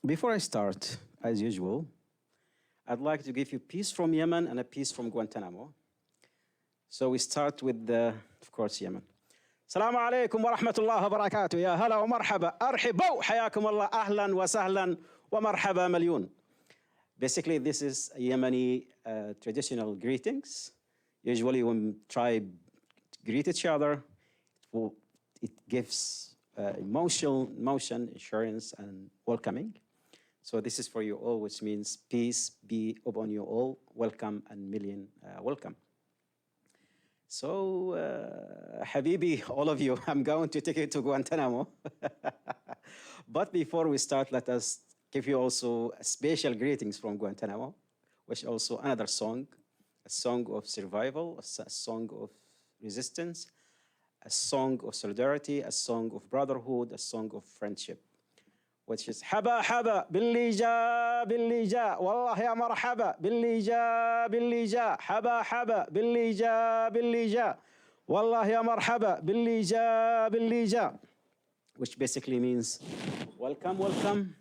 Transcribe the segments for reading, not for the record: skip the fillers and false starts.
Before I start, as usual, I'd like to give you a piece from Yemen and a piece from Guantanamo. So we start with of course, Yemen. السلام عليكم ورحمة الله وبركاته يا هلا ومرحبا أرحبوا حياكم الله أهلا وسهلا ومرحبا مليون. Basically, this is Yemeni traditional greetings. Usually when tribe greet each other, it gives motion, assurance, and welcoming. So this is for you all, which means peace be upon you all, welcome and million welcome. So, Habibi, all of you, I'm going to take you to Guantanamo. But before we start, let us give you also special greetings from Guantanamo, which also another song, a song of survival, a song of resistance, a song of solidarity, a song of brotherhood, a song of friendship, which is حبا حبا باللي جا باللي جا والله يا مرحبا باللي جا باللي جا حبا حبا باللي جا باللي جا والله يا مرحبا باللي جا باللي جا, which basically means welcome, welcome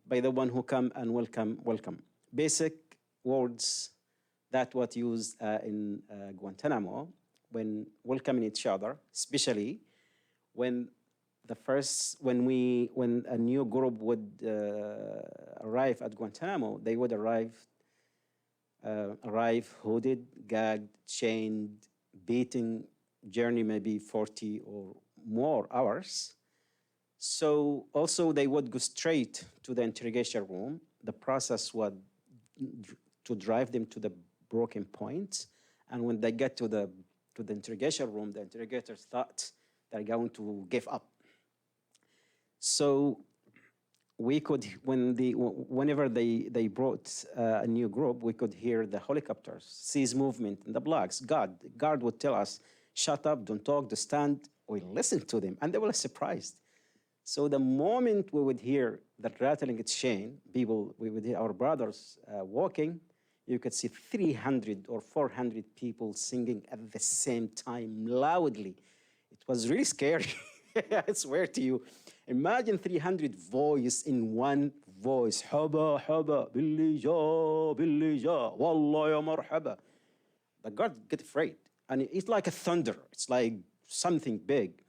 by the one who come and welcome, welcome. Basic words that what used in Guantanamo when welcoming each other, especially when when a new group would arrive at Guantanamo, they would arrive hooded, gagged, chained, beaten, journey maybe 40 or more hours. So also they would go straight to the interrogation room. The process was to drive them to the broken point. And when they get to the interrogation room, the interrogators thought they're going to give up. So we could, whenever they brought a new group, we could hear the helicopters, seize movement, and the blocks. Guard would tell us, shut up, don't talk, don't stand. We listened to them, and they were surprised. So the moment we would hear that rattling its chain, we would hear our brothers walking, you could see 300 or 400 people singing at the same time loudly. It was really scary. I swear to you. Imagine 300 voices in one voice. Haba, haba, billi ja, wallah ya marhaba. The guard get afraid. And it's like a thunder. It's like something big.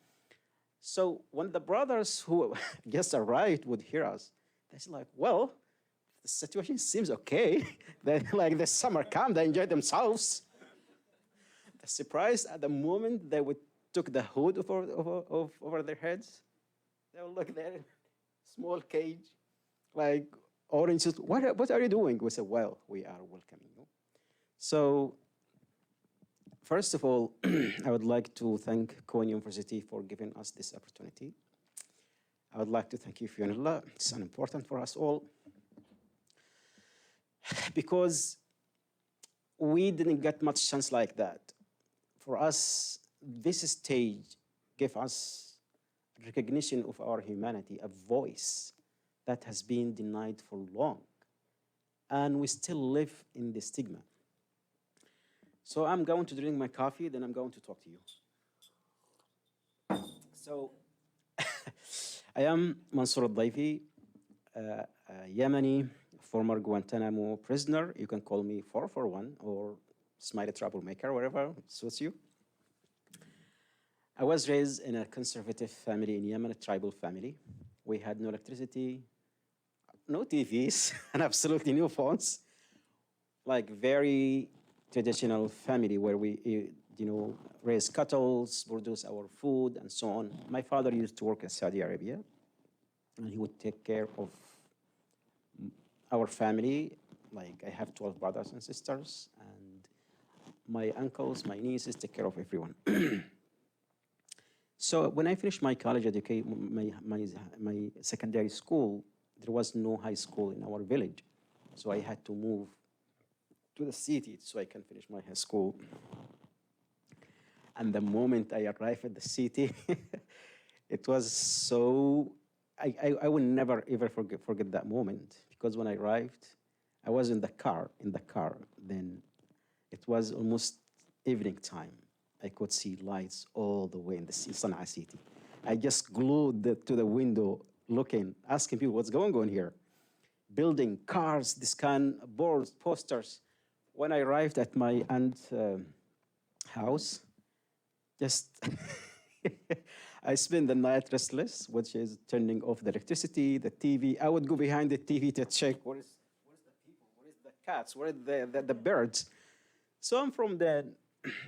So when the brothers who just arrived would hear us, they're like, well, the situation seems okay. They like the summer camp, they enjoyed themselves. The surprise at the moment they would took the hood over their heads. They would look there, small cage, like oranges. What are you doing? We said, well, we are welcoming you. So first of all, I would like to thank Cohen University for giving us this opportunity. I would like to thank you, Fionnuala. It's important for us all because we didn't get much chance like that. For us, this stage gave us recognition of our humanity, a voice that has been denied for long. And we still live in the stigma. So I'm going to drink my coffee, then I'm going to talk to you. So I am Mansoor Adayfi, a Yemeni, former Guantanamo prisoner. You can call me 441 or Smiley Troublemaker, wherever suits you. I was raised in a conservative family in Yemen, a tribal family. We had no electricity, no TVs, and absolutely no phones. Like very traditional family where we, raise cattle, produce our food, and so on. My father used to work in Saudi Arabia, and he would take care of our family. Like I have 12 brothers and sisters, and my uncles, my nieces take care of everyone. So when I finished my college education, my secondary school, there was no high school in our village. So I had to move to the city so I can finish my high school. And the moment I arrived at the city, it was so, I will never ever forget that moment, because when I arrived, I was in the car, then it was almost evening time. I could see lights all the way in the Sana'a city. I just glued to the window looking, asking people what's going on here. building, cars, this kind of boards, posters. When I arrived at my aunt's house, just I spent the night restless, which is turning off the electricity, the TV. I would go behind the TV to check where's the people, where is the cats, where are the birds. So I'm from there.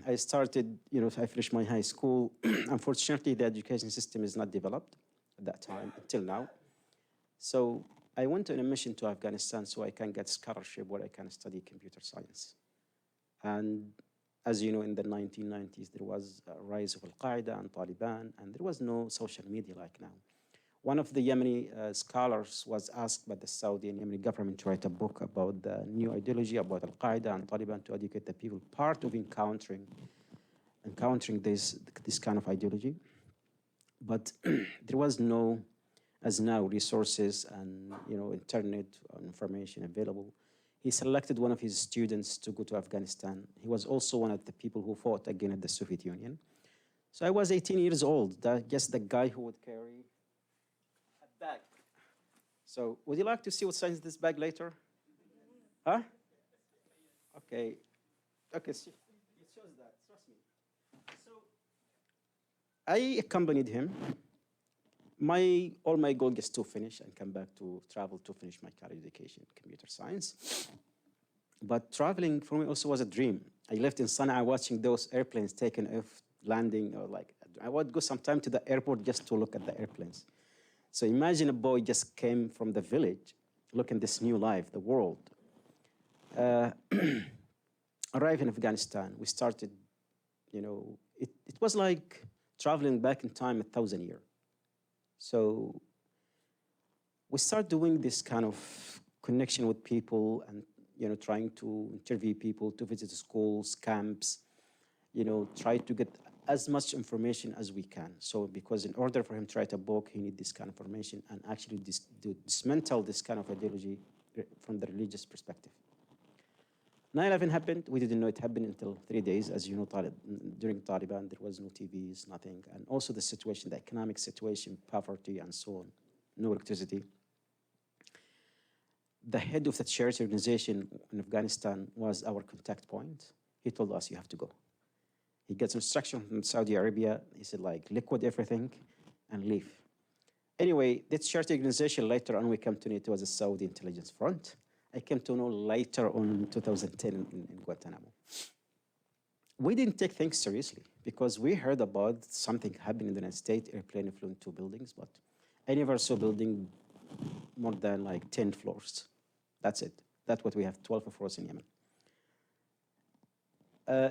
I started, I finished my high school. Unfortunately, the education system is not developed at that time until now. So I went on a mission to Afghanistan so I can get scholarship where I can study computer science. And as you know, in the 1990s, there was a rise of Al-Qaeda and Taliban, and there was no social media like now. One of the Yemeni scholars was asked by the Saudi and Yemeni government to write a book about the new ideology about Al-Qaeda and Taliban to educate the people, part of encountering this kind of ideology. But there was no, as now, resources and internet information available. He selected one of his students to go to Afghanistan. He was also one of the people who fought against the Soviet Union. So I was 18 years old, just the guy who would carry a bag. So would you like to see what size this bag later? Huh? Okay. Okay, so it shows that, trust me. So I accompanied him. All my goal is to finish and come back to travel to finish my college education, computer science. But traveling for me also was a dream. I lived in Sana'a watching those airplanes taking off, landing, or I would go sometime to the airport just to look at the airplanes. So imagine a boy just came from the village, looking this new life, the world. Arrived in Afghanistan, we started, it was like traveling back in time 1,000 years. So we start doing this kind of connection with people and, trying to interview people, to visit schools, camps, try to get as much information as we can. So because in order for him to write a book, he needs this kind of information and actually dismantle this kind of ideology from the religious perspective. 9/11 happened. We didn't know it happened until 3 days. As you know, during Taliban, there was no TVs, nothing. And also the situation, the economic situation, poverty, and so on, no electricity. The head of the charity organization in Afghanistan was our contact point. He told us, you have to go. He gets instruction from Saudi Arabia. He said, liquid everything and leave. Anyway, this charity organization, later on, we came to know it was a Saudi intelligence front. I came to know later on in 2010 in Guantanamo. We didn't take things seriously because we heard about something happening in the United States, airplane flew into buildings, but I never saw a building more than 10 floors. That's it. That's what we have, 12 floors in Yemen.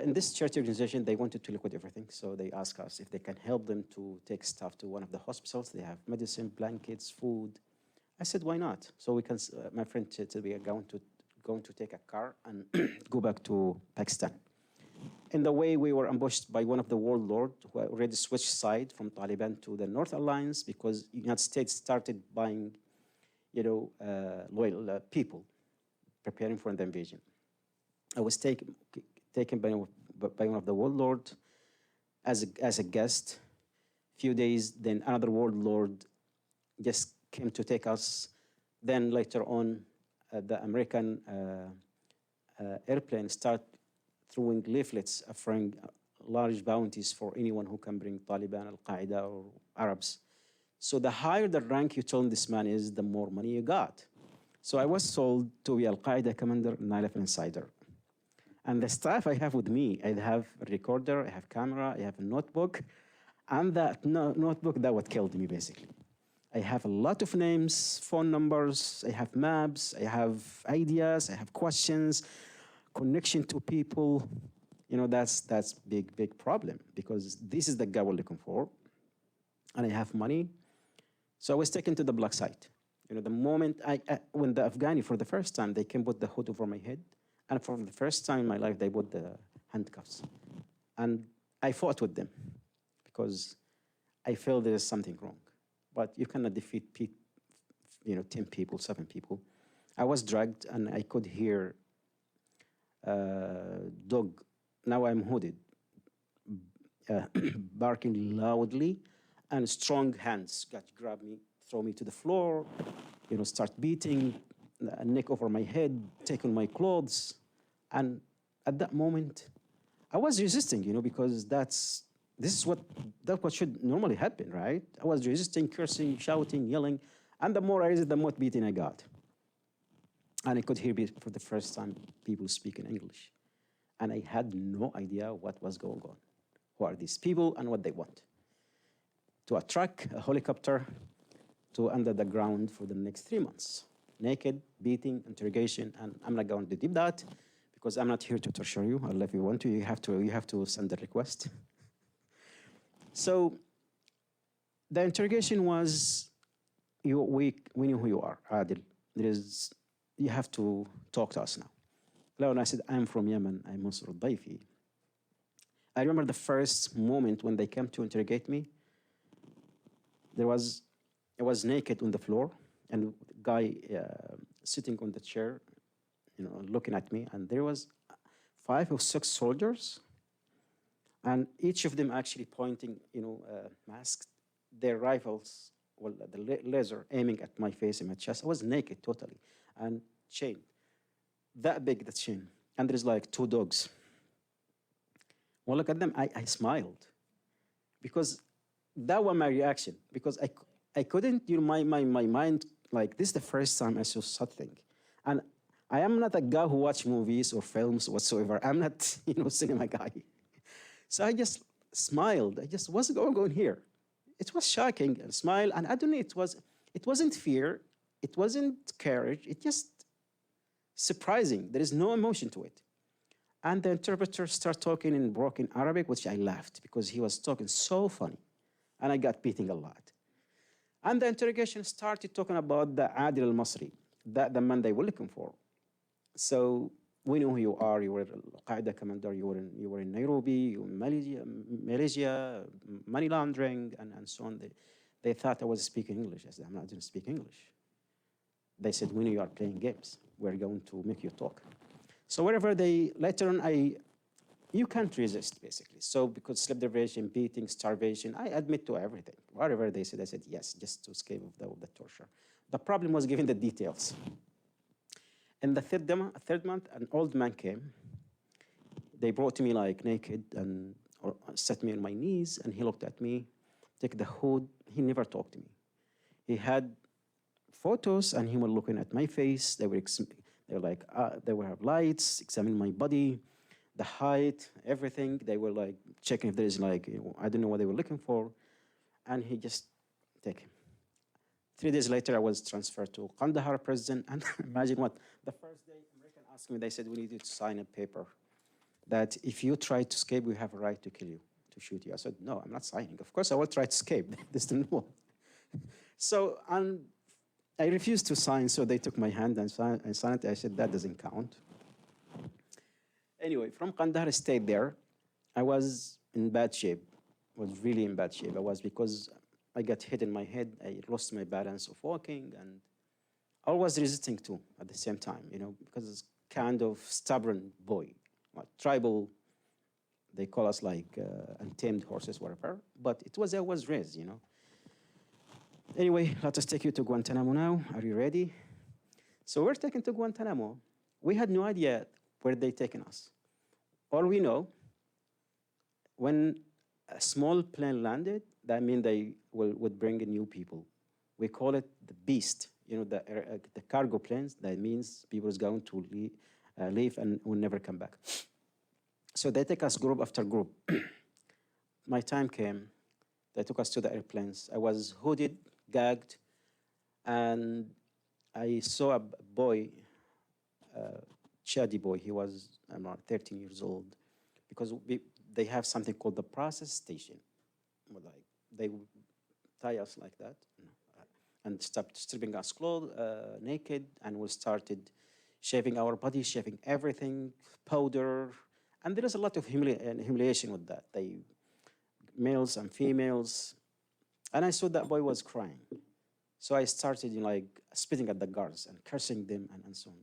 In this charity organization, they wanted to liquidate everything, so they asked us if they can help them to take stuff to one of the hospitals. They have medicine, blankets, food. I said, why not? So we can. My friend said we are going to take a car and go back to Pakistan. In the way, we were ambushed by one of the warlords who already switched side from Taliban to the North Alliance because the United States started buying, loyal people, preparing for the invasion. I was taken by one of the warlords as a guest. Few days, then another warlord just came to take us. Then later on, the American airplane started throwing leaflets offering large bounties for anyone who can bring Taliban, Al-Qaeda, or Arabs. So the higher the rank you told this man is, the more money you got. So I was sold to be Al-Qaeda commander, 9/11 insider. And the stuff I have with me, I have a recorder, I have camera, I have a notebook, and that notebook, that what killed me, basically. I have a lot of names, phone numbers, I have maps, I have ideas, I have questions, connection to people. That's big problem because this is the guy we're looking for, and I have money. So I was taken to the black site. The moment when the Afghani, for the first time, they came put the hood over my head, and for the first time in my life, they put the handcuffs. And I fought with them because I felt there is something wrong. But you cannot defeat 10 people, 7 people. I was dragged, and I could hear dog, now I'm hooded, barking loudly, and strong hands grab me, throw me to the floor, start beating. a neck over my head, taking my clothes. And at that moment, I was resisting, because this is what should normally happen, right? I was resisting, cursing, shouting, yelling. And the more I resisted, the more beating I got. And I could hear for the first time people speaking English. And I had no idea what was going on. Who are these people and what they want? To attract a helicopter to under the ground for the next 3 months. Naked, beating, interrogation, and I'm not going to do that because I'm not here to torture you. I'll if you want to. You have to send a request. So the interrogation was, we knew who you are, Adil. You have to talk to us now. And I said, I'm from Yemen. I'm Mansoor Adayfi. I remember the first moment when they came to interrogate me. I was naked on the floor, and the guy sitting on the chair, looking at me. And there was 5 or 6 soldiers, and each of them actually pointing, masked, their rifles, well, the laser aiming at my face and my chest. I was naked totally, and chained, that big, the chain. And there's like 2 dogs. Well, look at them. I smiled because that was my reaction, because I couldn't, my mind, like, this is the first time I saw something. And I am not a guy who watch movies or films whatsoever. I'm not, cinema guy. So I just smiled. What's going on here? It was shocking, and smile, and I don't know, it wasn't fear, it wasn't courage, it just surprising. There is no emotion to it. And the interpreter started talking in broken Arabic, which I laughed because he was talking so funny. And I got beating a lot. And the interrogation started talking about the Adil al-Masri, the man they were looking for. So we know who you are. You were Al-Qaeda commander. You were in Nairobi, you were in Malaysia, money laundering, and so on. They thought I was speaking English. I said, I didn't speak English. They said, we know you are playing games. We're going to make you talk. So later on, you can't resist, basically. So because sleep deprivation, beating, starvation, I admit to everything. Whatever they said, I said yes, just to escape of the torture. The problem was giving the details. In the third month, an old man came. They brought me like naked and set me on my knees, and he looked at me, take the hood. He never talked to me. He had photos, and he was looking at my face. They would have lights, examining my body, the height, everything. They were like checking if there is I don't know what they were looking for. And he just take him. 3 days later, I was transferred to Kandahar prison. And imagine what, the first day, American asked me, they said, we need you to sign a paper that if you try to escape, we have a right to kill you, to shoot you. I said, no, I'm not signing. Of course, I will try to escape. This didn't work. So, and I refused to sign, so they took my hand and signed it. I said, that doesn't count. Anyway, from Kandahar, I stayed there. I was in bad shape, was really in bad shape. I was, because I got hit in my head. I lost my balance of walking, and I was resisting too at the same time, because it's kind of stubborn boy, like tribal. They call us like untamed horses, whatever. But I was raised, Anyway, let us take you to Guantanamo now. Are you ready? So we're taken to Guantanamo. We had no idea where they'd taken us. All we know, when a small plane landed, that means they would bring in new people. We call it the beast, the cargo planes. That means people is going to leave and will never come back. So they take us group after group. My time came. They took us to the airplanes. I was hooded, gagged, and I saw a boy, Chadi boy. He was around 13 years old, because they have something called the process station. They would tie us like that, and stopped stripping us clothes, naked, and we started shaving our body, shaving everything, powder, and there is a lot of humiliation with that. Males and females, and I saw that boy was crying. So I started spitting at the guards and cursing them and so on.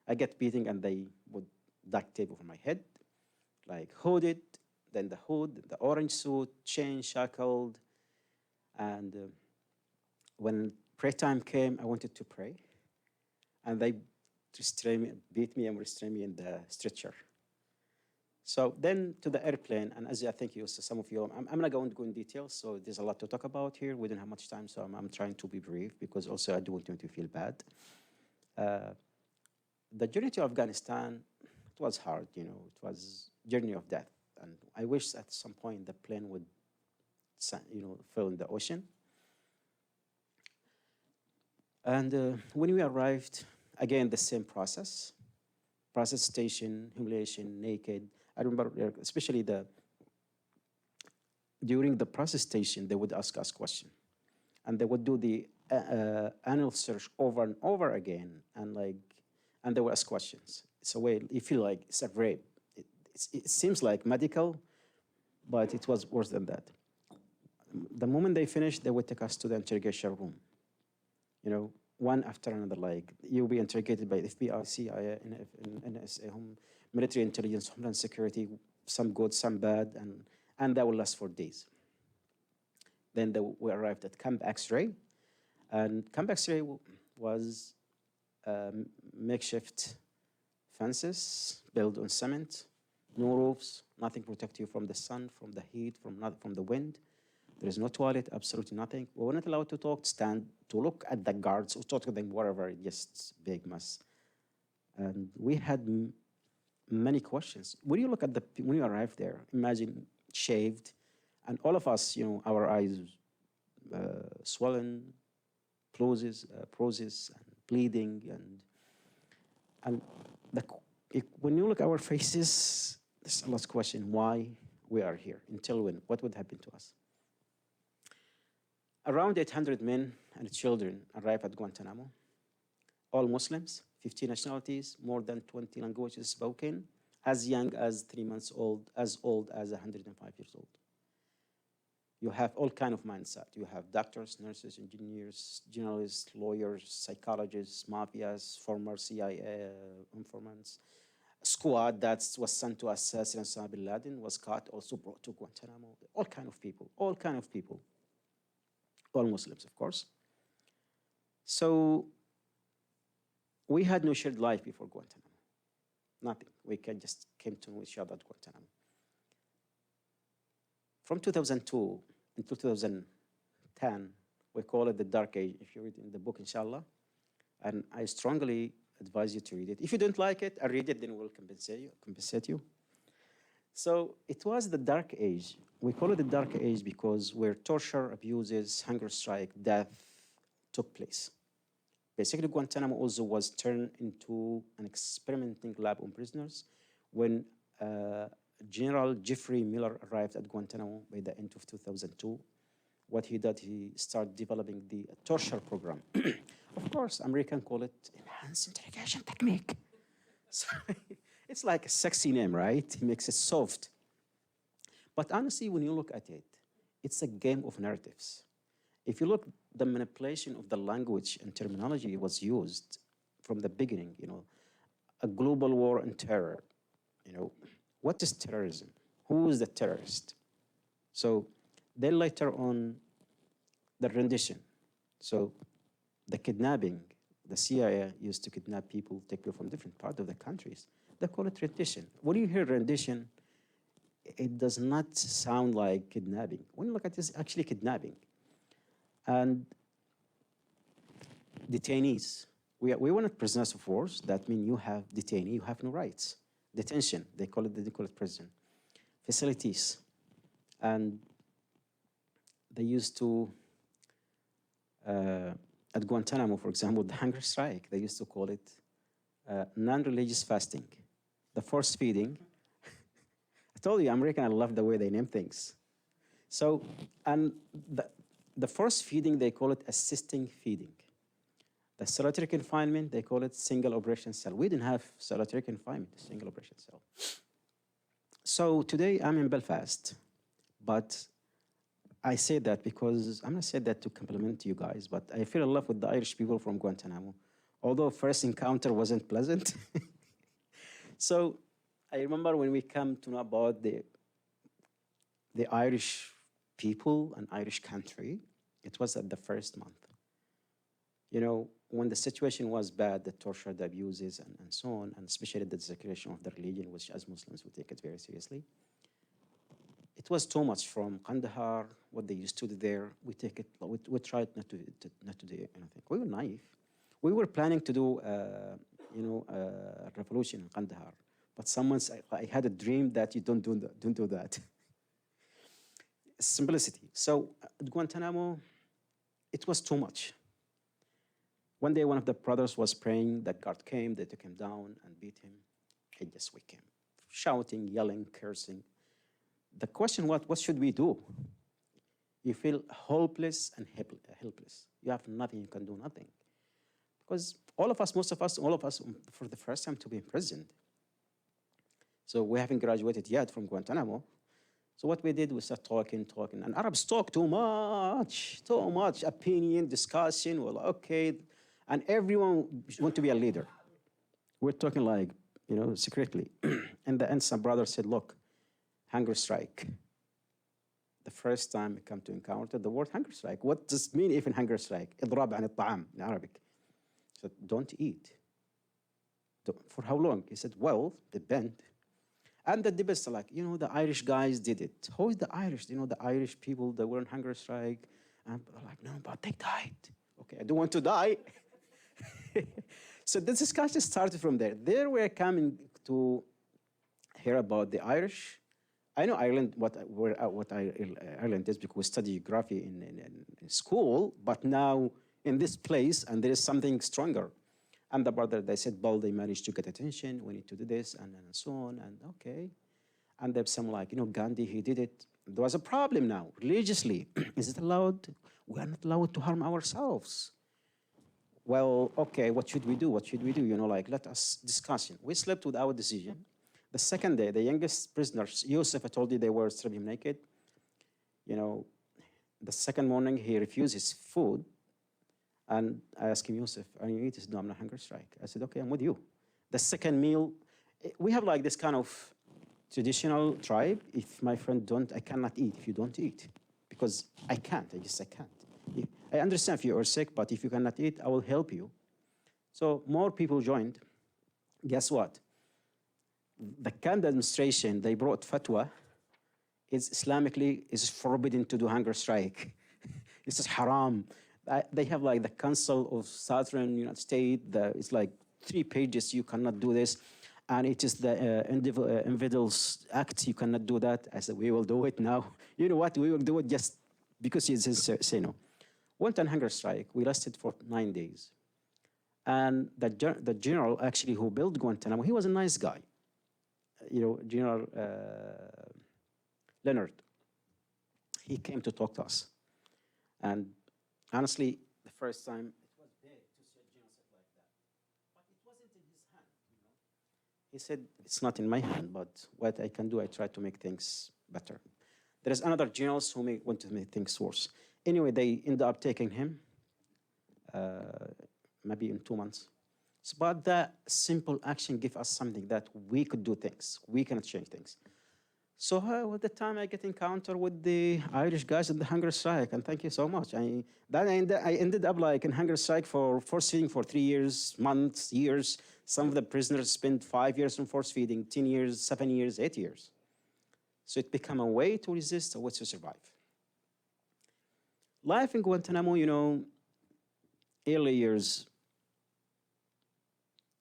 I get beating, and they would duct tape over my head, like hooded, then the hood, the orange suit, chain, shackled. And when prayer time came, I wanted to pray. and they beat me and restrained me in the stretcher. So then to the airplane, and as I think you, some of you, I'm not going to go in details, so there's a lot to talk about here. We don't have much time, so I'm trying to be brief because also I don't want you to feel bad. The journey to Afghanistan, it was hard, you know, it was journey of death. And I wish at some point the plane would, you know, fall in the ocean. And when we arrived, again, the same process station, humiliation, naked. I remember, especially during the process station, they would ask us questions, and they would do the annual search over and over again, and they would ask questions. It's a way you feel like it's a rape. It seems like medical, but it was worse than that. The moment they finished, they would take us to the interrogation room. You know, one after another, like you'll be interrogated by FBI, CIA, NSA, military intelligence, homeland security, some good, some bad, and that will last for days. Then we arrived at Camp X-Ray, and Camp X-Ray was makeshift fences built on cement, no roofs, nothing protect you from the sun, from the heat, from the wind. There is no toilet, absolutely nothing. We were not allowed to talk, stand, to look at the guards, or talk to them, whatever, just big mess. And we had many questions. When you arrive there, imagine shaved, and all of us, you know, our eyes swollen, process, and bleeding, and when you look at our faces, there's a lot of question why we are here, until when, what would happen to us? Around 800 men and children arrived at Guantanamo, all Muslims, 50 nationalities, more than 20 languages spoken, as young as 3 months old, as old as 105 years old. You have all kind of mindset. You have doctors, nurses, engineers, journalists, lawyers, psychologists, mafias, former CIA informants. A squad that was sent to assassinate Osama bin Laden was caught, also brought to Guantanamo. All kind of people, all kind of people. All Muslims, of course. So we had no shared life before Guantanamo. Nothing. We just came to know each other at Guantanamo. From 2002 until 2010, we call it the Dark Age, if you read in the book, inshallah. And I strongly advise you to read it. If you don't like it, I'll read it, then we'll compensate you. So it was the Dark Age. We call it the Dark Age because where torture, abuses, hunger strike, death took place. Basically, Guantanamo also was turned into an experimenting lab on prisoners when General Jeffrey Miller arrived at Guantanamo by the end of 2002. What he did, he started developing the torture program. Of course, Americans call it enhanced interrogation technique. So it's like a sexy name, right? He makes it soft. But honestly, when you look at it, it's a game of narratives. If you look, the manipulation of the language and terminology was used from the beginning, you know, a global war on terror, you know, what is terrorism? Who is the terrorist? So then later on, the rendition. So the kidnapping, the CIA used to kidnap people, take people from different parts of the countries. They call it rendition. When you hear rendition, it does not sound like kidnapping. When you look at this, actually kidnapping. And detainees. We were not prisoners of war. That means you have detainee, you have no rights. Detention, they call it prison. Facilities. And they used to, at Guantanamo, for example, the hunger strike, they used to call it non-religious fasting. The force feeding. I told you, American, I love the way they name things. So, and the force feeding, they call it assisting feeding. The solitary confinement, they call it single operation cell. We didn't have solitary confinement, single operation cell. So today I'm in Belfast, but I say that because, I'm not saying that to compliment you guys, but I feel in love with the Irish people from Guantanamo, although first encounter wasn't pleasant. So I remember when we come to know about the Irish people and Irish country, it was at the first month. When the situation was bad, the torture, the abuses, and so on, and especially the desecration of the religion, which as Muslims we take it very seriously. It was too much from Kandahar, what they used to do there. We take it, we tried not to do anything. We were naive. We were planning to do, a revolution in Kandahar, but I had a dream that you don't do that. Simplicity. So at Guantanamo, it was too much. One day, one of the brothers was praying, that guard came, they took him down and beat him. He just wake him, shouting, yelling, cursing. The question was, what should we do? You feel hopeless and helpless. You have nothing, you can do nothing. Because most of us, for the first time to be imprisoned. So we haven't graduated yet from Guantanamo. So what we did, we started talking, and Arabs talk too much, opinion, discussion, well, okay, and everyone want to be a leader. We're talking like, secretly. And the end, some brother said, look, hunger strike. The first time I come to encounter the word hunger strike. What does it mean even hunger strike? إضراب عن الطعام in Arabic. He said, don't eat. For how long? He said, well, depend. And the debates are like, the Irish guys did it. Who is the Irish? The Irish people that were on hunger strike. And I'm like, no, but they died. Okay, I don't want to die. So the discussion started from there. There we're coming to hear about the Irish. I know Ireland, what Ireland is, because we study geography in school, but now in this place, and there is something stronger. And the brother, they said, well, they managed to get attention, we need to do this, and so on, and okay. And there's some like, Gandhi, he did it. There was a problem now, religiously. Is it allowed? We are not allowed to harm ourselves. Well, okay, what should we do? Let us discuss. We slept with our decision. The second day, the youngest prisoners, Yusuf, I told you they were stripping him naked. The second morning, he refused his food. And I asked him, Yusuf, are you eating? He said, no, I'm not hunger strike. I said, okay, I'm with you. The second meal, we have like this kind of traditional tribe. If my friend I cannot eat if you don't eat. Because I can't, I can't. I understand if you are sick, but if you cannot eat, I will help you. So more people joined. Guess what? The Kand administration, they brought fatwa. It's Islamically, is forbidden to do hunger strike. This is haram. They have like the Council of Southern United States. It's like 3 pages, you cannot do this. And it is the Individuals Act, you cannot do that. I said, we will do it now. You know what, we will do it just because he says say no. Went on hunger strike, we lasted for 9 days. And the general actually who built Guantanamo, he was a nice guy. General Leonard. He came to talk to us. And honestly, the first time, it was big to see a general sit like that. But it wasn't in his hand, He said, it's not in my hand, but what I can do, I try to make things better. There is another generals who want to make things worse. Anyway, they ended up taking him, maybe in 2 months. But that simple action gave us something that we could do things. We cannot change things. So at the time I get encounter with the Irish guys in the hunger strike, and thank you so much. I ended up like in hunger strike for force feeding for 3 years, months, years. Some of the prisoners spent 5 years in force feeding, 10 years, 7 years, 8 years. So it became a way to resist, a way to survive. Life in Guantanamo, early years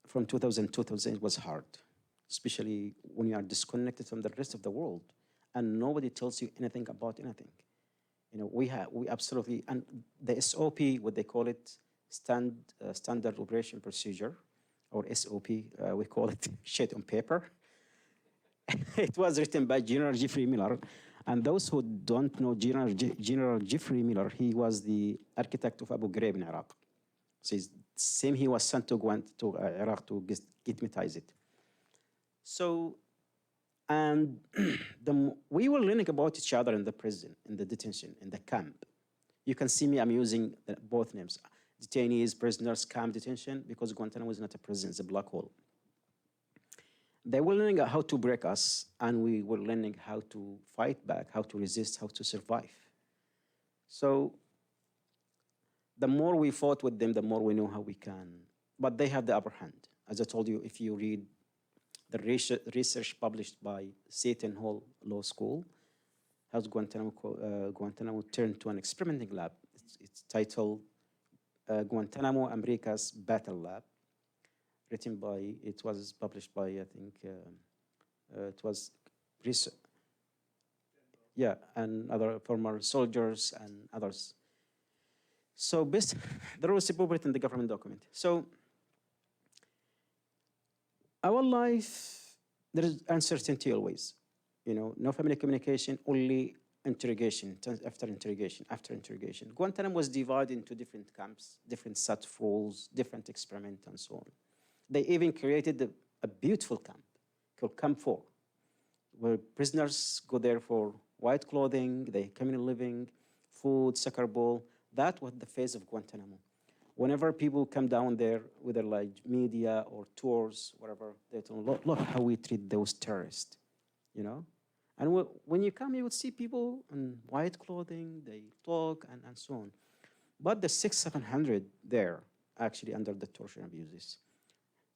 from 2000 to 2000 was hard, especially when you are disconnected from the rest of the world and nobody tells you anything about anything. We absolutely, and the SOP, what they call it, Standard Operation Procedure, or SOP, we call it shit on paper. It was written by General Jeffrey Miller. And those who don't know General Jeffrey Miller, he was the architect of Abu Ghraib in Iraq. So he was sent to Iraq to gitmatize it. So, and we were learning about each other in the prison, in the detention, in the camp. You can see me, I'm using both names. Detainees, prisoners, camp detention, because Guantanamo is not a prison, it's a black hole. They were learning how to break us, and we were learning how to fight back, how to resist, how to survive. So the more we fought with them, the more we know how we can. But they have the upper hand. As I told you, if you read the research published by Seton Hall Law School, how Guantanamo turned to an experimenting lab. It's titled Guantanamo, America's Battle Lab, written by, it was published by, I think, it was research, yeah, and other former soldiers and others. So there was a report in the government document. So our life, there is uncertainty always. You know, no family communication, only interrogation, after interrogation, after interrogation. Guantanamo was divided into different camps, different set of rules, different experiments, and so on. They even created a beautiful camp called Camp 4, where prisoners go there for white clothing, they communal living, food, soccer ball. That was the face of Guantanamo. Whenever people come down there, whether like media or tours, whatever, they tell them, look how we treat those terrorists, you know? And when you come, you would see people in white clothing, they talk, and so on. But the 700 there, actually under the torture and abuses.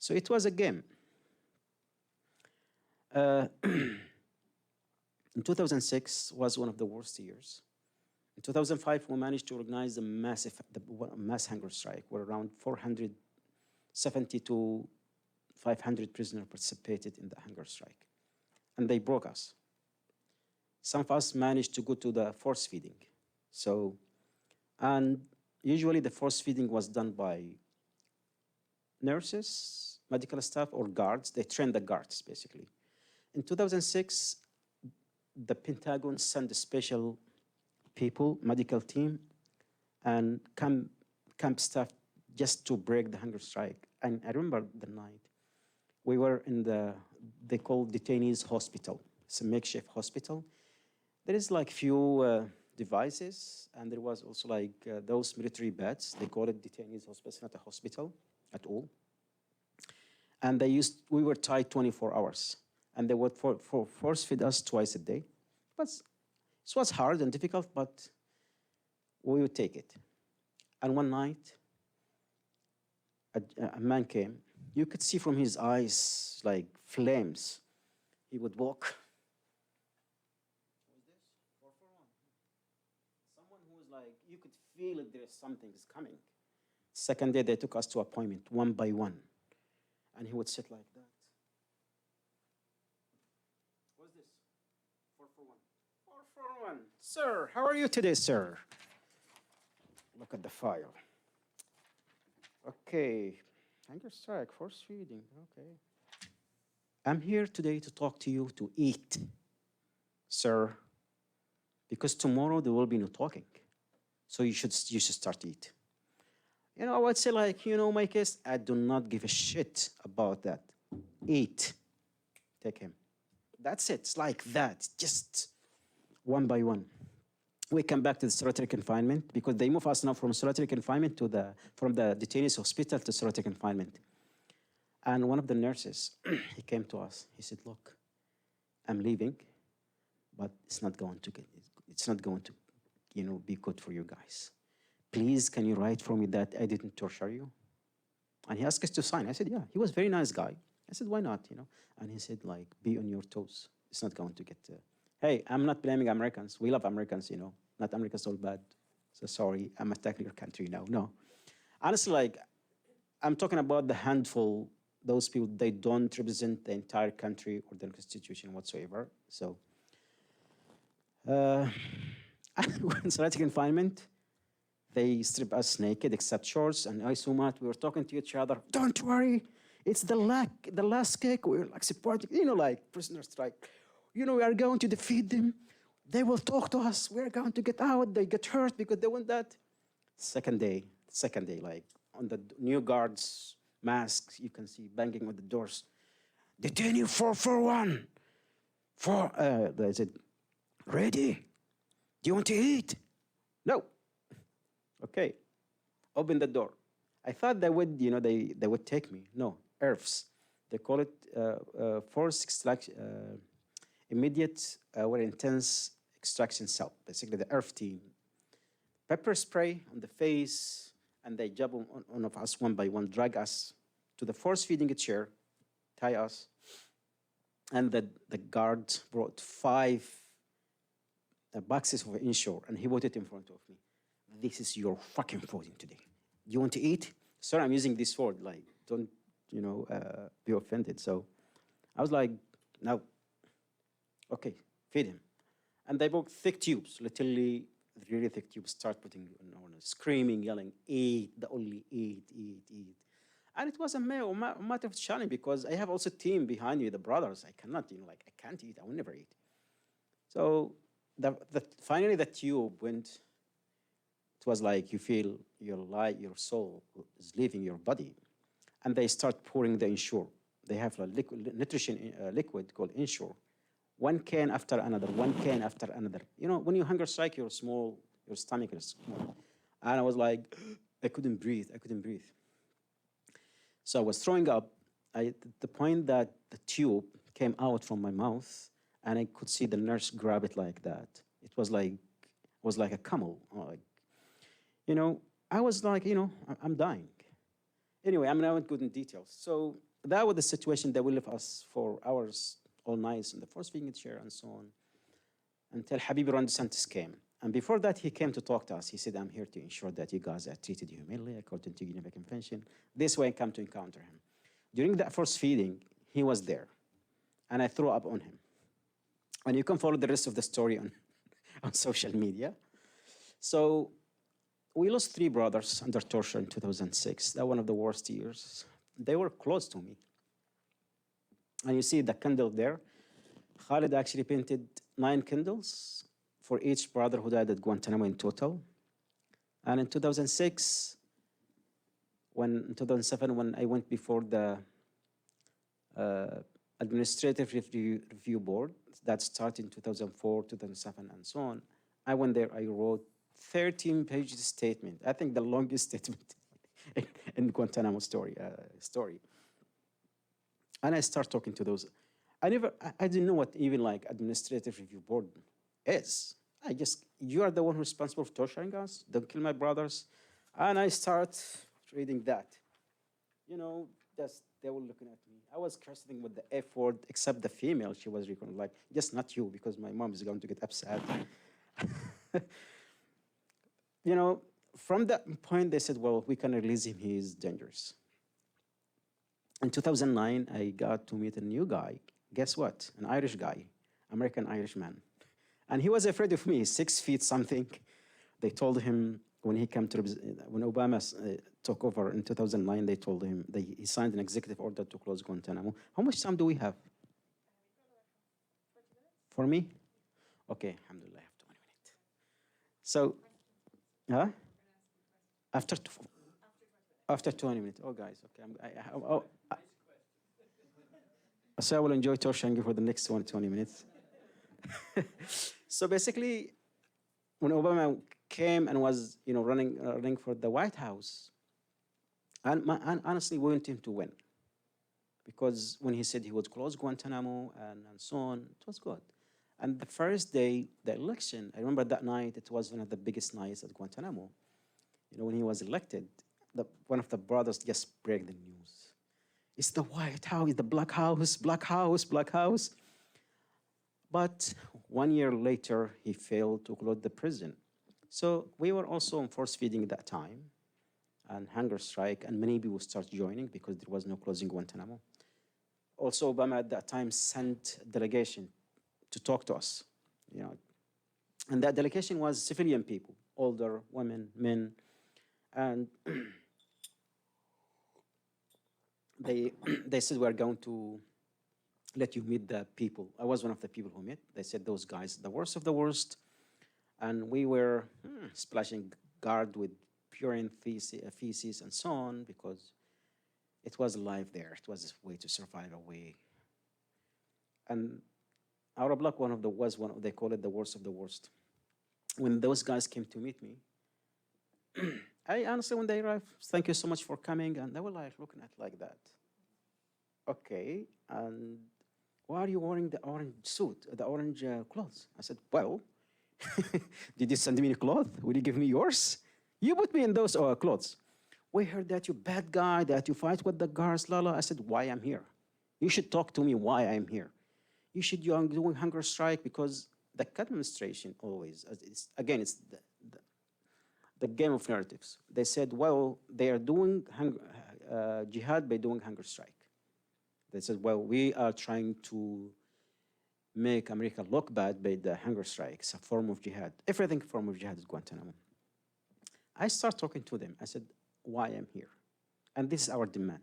So it was a game. In 2006 was one of the worst years. In 2005, we managed to organize a mass hunger strike, where around 470 to 500 prisoners participated in the hunger strike. And they broke us. Some of us managed to go to the force feeding. So, and usually the force feeding was done by nurses, medical staff, or guards. They trained the guards, basically. In 2006, the Pentagon sent a special people, medical team, and camp staff just to break the hunger strike. And I remember the night, we were in they call detainees hospital. It's a makeshift hospital. There is like few devices, and there was also like those military beds. They call it detainees hospital, it's not a hospital at all. And we were tied 24 hours. And they would force feed us twice a day. But it was hard and difficult, but we would take it. And one night, a man came. You could see from his eyes like flames. He would walk. What was this? 441. Someone who was like, you could feel it, there's something is coming. Second day, they took us to appointment, one by one. And he would sit like that. What's this? 441. 441. Sir, how are you today, sir? Look at the file. Okay. Hunger strike, force feeding. Okay. I'm here today to talk to you to eat, sir, because tomorrow there will be no talking. So you should start to eat. You know, I would say like, you know, my case, I do not give a shit about that. Eat. Take him. That's it. It's like that, just one by one. We come back to the solitary confinement because they move us now from solitary confinement to from the detainees hospital to solitary confinement. And one of the nurses, he came to us. He said, look, I'm leaving, but it's not going to, you know, be good for you guys. Please, can you write for me that I didn't torture you? And he asked us to sign. I said, yeah. He was a very nice guy. I said, why not, you know? And he said, like, be on your toes. It's not going to get... Hey, I'm not blaming Americans. We love Americans, you know. Not Americans all bad. So sorry, I'm attacking your country now. No. Honestly, like, I'm talking about the handful, those people, they don't represent the entire country or the constitution whatsoever. So, when solitary confinement, they strip us naked except shorts, and I so much, we were talking to each other, don't worry, it's the last kick, we're like supporting, you know, like prisoner strike. You know, we are going to defeat them. They will talk to us. We're going to get out. They get hurt because they want that. Second day, like on the new guards' masks, you can see banging on the doors. Detainee 441. They said, ready? Do you want to eat? No. Okay. Open the door. I thought they would, you know, they would take me. No, IRFs. They call it forced extraction, immediate or intense extraction cell, basically the IRF team. Pepper spray on the face, and they jump on of us one by one, drag us to the force feeding chair, tie us, and the guard brought 5 boxes of inshore, and he put it in front of me. This is your fucking food today. You want to eat? Sorry, I'm using this word, like, don't, be offended. So I was like, no, okay, feed him. And they brought thick tubes, literally really thick tubes, start putting on screaming, yelling, eat, the only eat. And it was a matter of challenge because I have also a team behind me, the brothers. I cannot, I can't eat, I will never eat. So finally the tube went, it was like you feel your soul is leaving your body. And they start pouring the Ensure. They have a nutrition liquid called Ensure. One can after another, one can after another. When you hunger strike, your stomach is small. And I was like, I couldn't breathe. So I was throwing up. At the point that the tube came out from my mouth, and I could see the nurse grab it like that. It was like a camel. I was like, I'm dying. Anyway, I'm not going into details. So that was the situation that we left us for hours, all nights in the force feeding chair and so on, until Habib Ron DeSantis came. And before that, he came to talk to us. He said, I'm here to ensure that you guys are treated humanely according to Geneva Convention. This way I come to encounter him. During that force feeding, he was there, and I threw up on him. And you can follow the rest of the story on social media. So we lost 3 brothers under torture in 2006. That was one of the worst years. They were close to me. And you see the candle there. Khalid actually painted 9 candles for each brother who died at Guantanamo in total. And in 2006, in 2007, when I went before the Administrative Review Board, that started in 2004, 2007, and so on, I went there, I wrote 13-page statement. I think the longest statement in Guantanamo story. And I start talking to those. I didn't know what even like Administrative Review Board is. You are the one responsible for torturing us, don't kill my brothers. And I start reading that. They were looking at me. I was cursing with the F word, except the female, she was like, just not you, because my mom is going to get upset. From that point, they said, well, we can release him, he is dangerous. In 2009, I got to meet a new guy. Guess what? An Irish guy, American-Irish man. And he was afraid of me, 6 feet something. They told him when Obama took over in 2009, they told him, he signed an executive order to close Guantanamo. How much time do we have? For me? Okay, alhamdulillah, I have 20 minutes. So, After 20 minutes. Oh, guys, okay. So I will enjoy torturing you for the next 20 minutes. So basically, when Obama came and was, running for the White House, and honestly, we wanted him to win, because when he said he would close Guantanamo and so on, it was good. And the first day, the election, I remember that night, it was one of the biggest nights at Guantanamo. When he was elected, one of the brothers just break the news. It's the White House, the Black House, Black House, Black House. But 1 year later, he failed to close the prison. So we were also on force feeding at that time, and hunger strike, and many people start joining because there was no closing Guantanamo. Also, Obama at that time sent a delegation to talk to us, And that delegation was civilian people, older women, men, and they said, we're going to let you meet the people. I was one of the people who met. They said, those guys, the worst of the worst. And we were splashing guard with purine feces and so on, because it was live there. It was a way to survive away. And our block they call it the worst of the worst. When those guys came to meet me, I honestly, when they arrived, thank you so much for coming. And they were like looking at like that. Okay, and why are you wearing the orange suit, the orange clothes? I said, well, did you send me a cloth? Will you give me yours? You put me in those clothes. we heard that you bad guy, that you fight with the guards, la. I said, why I'm here? You should talk to me why I'm here. You're doing hunger strike because the administration always, again, it's the game of narratives. They said, well, they are doing jihad by doing hunger strike. They said, well, we are trying to make America look bad by the hunger strike. It's a form of jihad. Everything form of jihad is Guantanamo. I start talking to them. I said, why I'm here? And this is our demand.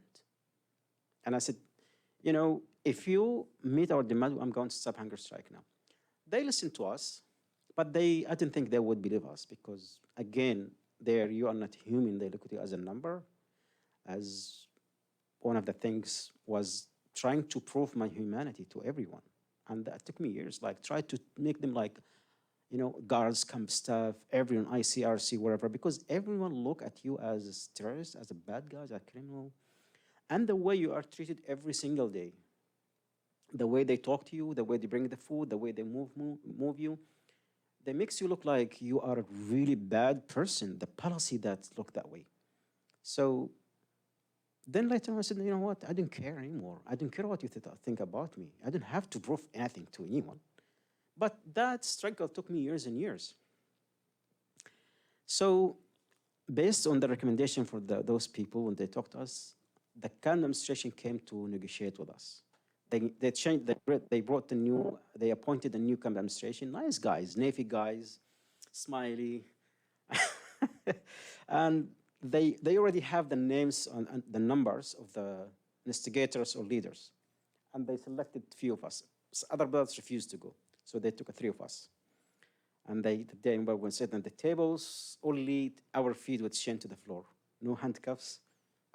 And I said, you know, if you meet our demand, I'm going to stop hunger strike now. They listened to us, but I didn't think they would believe us because, again, you are not human. They look at you as a number. As one of the things was trying to prove my humanity to everyone. And that took me years, like try to make them like, you know, guards, camp staff, everyone, ICRC, wherever, because everyone look at you as a terrorist, as a bad guy, as a criminal. And the way you are treated every single day, the way they talk to you, the way they bring the food, the way they move you, they makes you look like you are a really bad person, the policy that look that way. So then later on I said, you know what, I didn't care anymore. I didn't care what you think about me. I didn't have to prove anything to anyone. But that struggle took me years and years. So based on the recommendation for those people, when they talked to us, the Khan administration came to negotiate with us. They changed, they appointed a new Khan administration, nice guys, Navy guys, smiley. And they already have the names and the numbers of the instigators or leaders. And they selected a few of us. Other brothers refused to go. So they took 3 of us. And they were sitting at the tables, only our feet were chained to the floor. No handcuffs.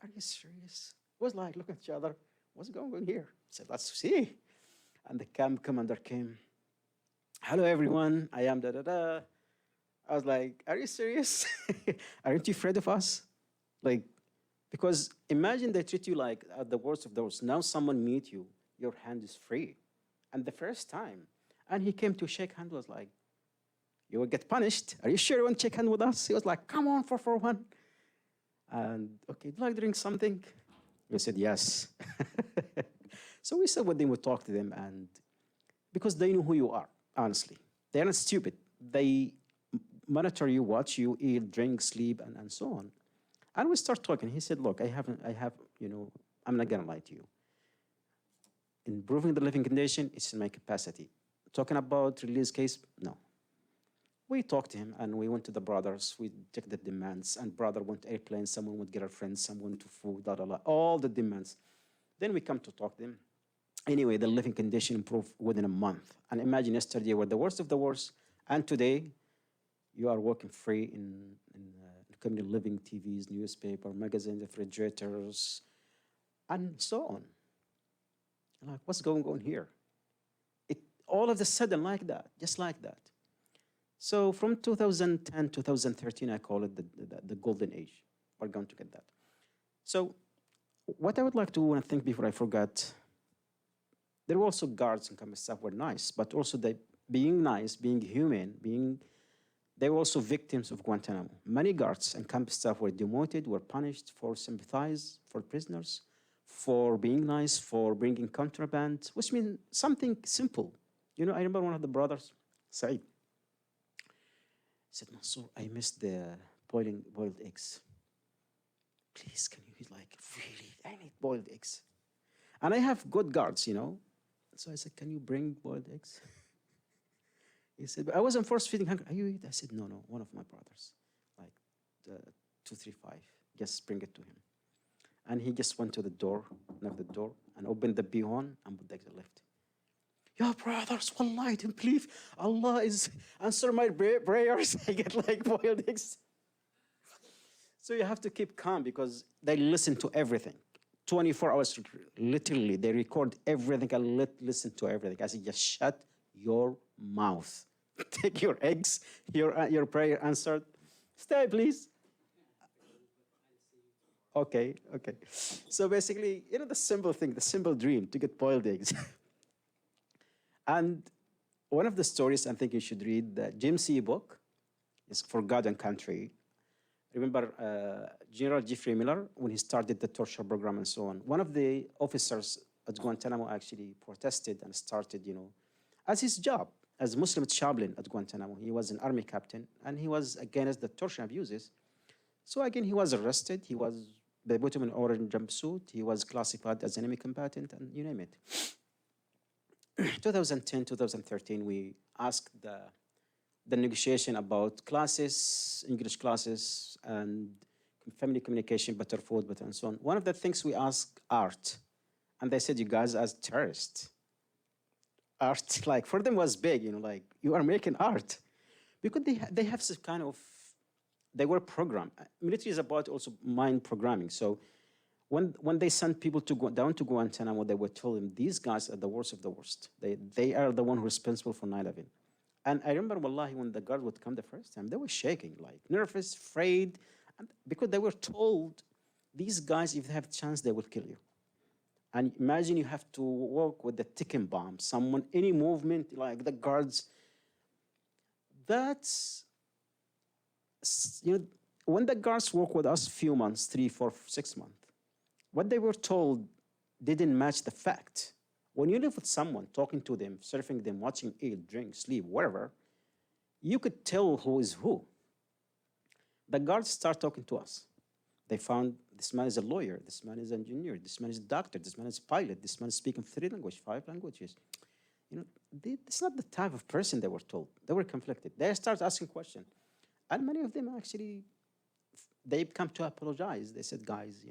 Are you serious? It was like, look at each other. What's going on here? I said, let's see. And the camp commander came. Hello, everyone. I am da-da-da. I was like, are you serious? Aren't you afraid of us? Like, because imagine they treat you like at the worst of the worst. Now someone meet you, your hand is free. And the first time, and he came to shake hand, was like, you will get punished. Are you sure you want to shake hand with us? He was like, come on, 441. And okay, do you like drink something? We said, yes. So we said with them, we talked to them, and because they know who you are, honestly. They're not stupid. They monitor you, watch you, eat, drink, sleep, and so on. And we start talking. He said, look, you know, I'm not gonna lie to you. Improving the living condition is in my capacity. Talking about release case, no. We talked to him and we went to the brothers. We checked the demands, and brother went to airplane, someone would get a friend, someone to food, all the demands. Then we come to talk to them. Anyway, the living condition improved within a month. And imagine yesterday were the worst of the worst, and today you are working free in community living, TVs, newspaper, magazines, refrigerators, and so on. Like, what's going on here? All of a sudden like that, just like that. So from 2010, 2013, I call it the golden age. We're going to get that. So what I would like to think before I forget, there were also guards and camp staff were nice, but also being nice, being human, they were also victims of Guantanamo. Many guards and camp staff were demoted, were punished for sympathize for prisoners, for being nice, for bringing contraband, which means something simple. You know, I remember one of the brothers, Saeed, said, Mansoor, I missed the boiled eggs. Please, can you, he's like, really, I need boiled eggs. And I have good guards, you know. So I said, can you bring boiled eggs? He said, but I wasn't force feeding hungry. Are you eat? I said, no, one of my brothers, like 235, just bring it to him. And he just went to the door, knocked the door, and opened the bihon and put the eggs left. Ya brothers, wallahi, I didn't believe Allah is answer my prayers. I get like boiled eggs. So you have to keep calm because they listen to everything. 24 hours, literally, they record everything and listen to everything. I said, just shut your mouth. Take your eggs, your prayer answered. Stay, please. Okay. So basically, you know, the simple thing, the simple dream to get boiled eggs. And one of the stories I think you should read, the Jim C. book, is For God and Country. remember General Jeffrey Miller, when he started the torture program and so on, one of the officers at Guantanamo actually protested and started, as his job, as Muslim chaplain at Guantanamo. He was an army captain, and he was against the torture abuses. So again, he was arrested. They put him in orange jumpsuit. He was classified as enemy combatant, and you name it. 2010, 2013, we asked the negotiation about classes, English classes, and family communication, better food, better and so on. One of the things we asked, art. And they said, you guys as terrorists. Art, like, for them was big, like, you are making art. Because they have some kind of, they were programmed. Military is about also mind programming. So when they sent people to go down to Guantanamo, they were told them, these guys are the worst of the worst. They are the one responsible for 9/11. And I remember, wallahi, when the guard would come the first time, they were shaking, like nervous, afraid, and because they were told, these guys, if they have a chance, they will kill you. And imagine you have to work with the ticking bomb, someone, any movement, like the guards. That's, when the guards work with us few months, 3, 4, 6 months, what they were told didn't match the fact. When you live with someone, talking to them, surfing them, watching, eat, drink, sleep, whatever, you could tell who is who. The guards start talking to us. They found this man is a lawyer, this man is an engineer, this man is a doctor, this man is a pilot, this man is speaking 3 languages, 5 languages. It's not the type of person they were told. They were conflicted. They start asking questions. And many of them actually, they come to apologize. They said, guys,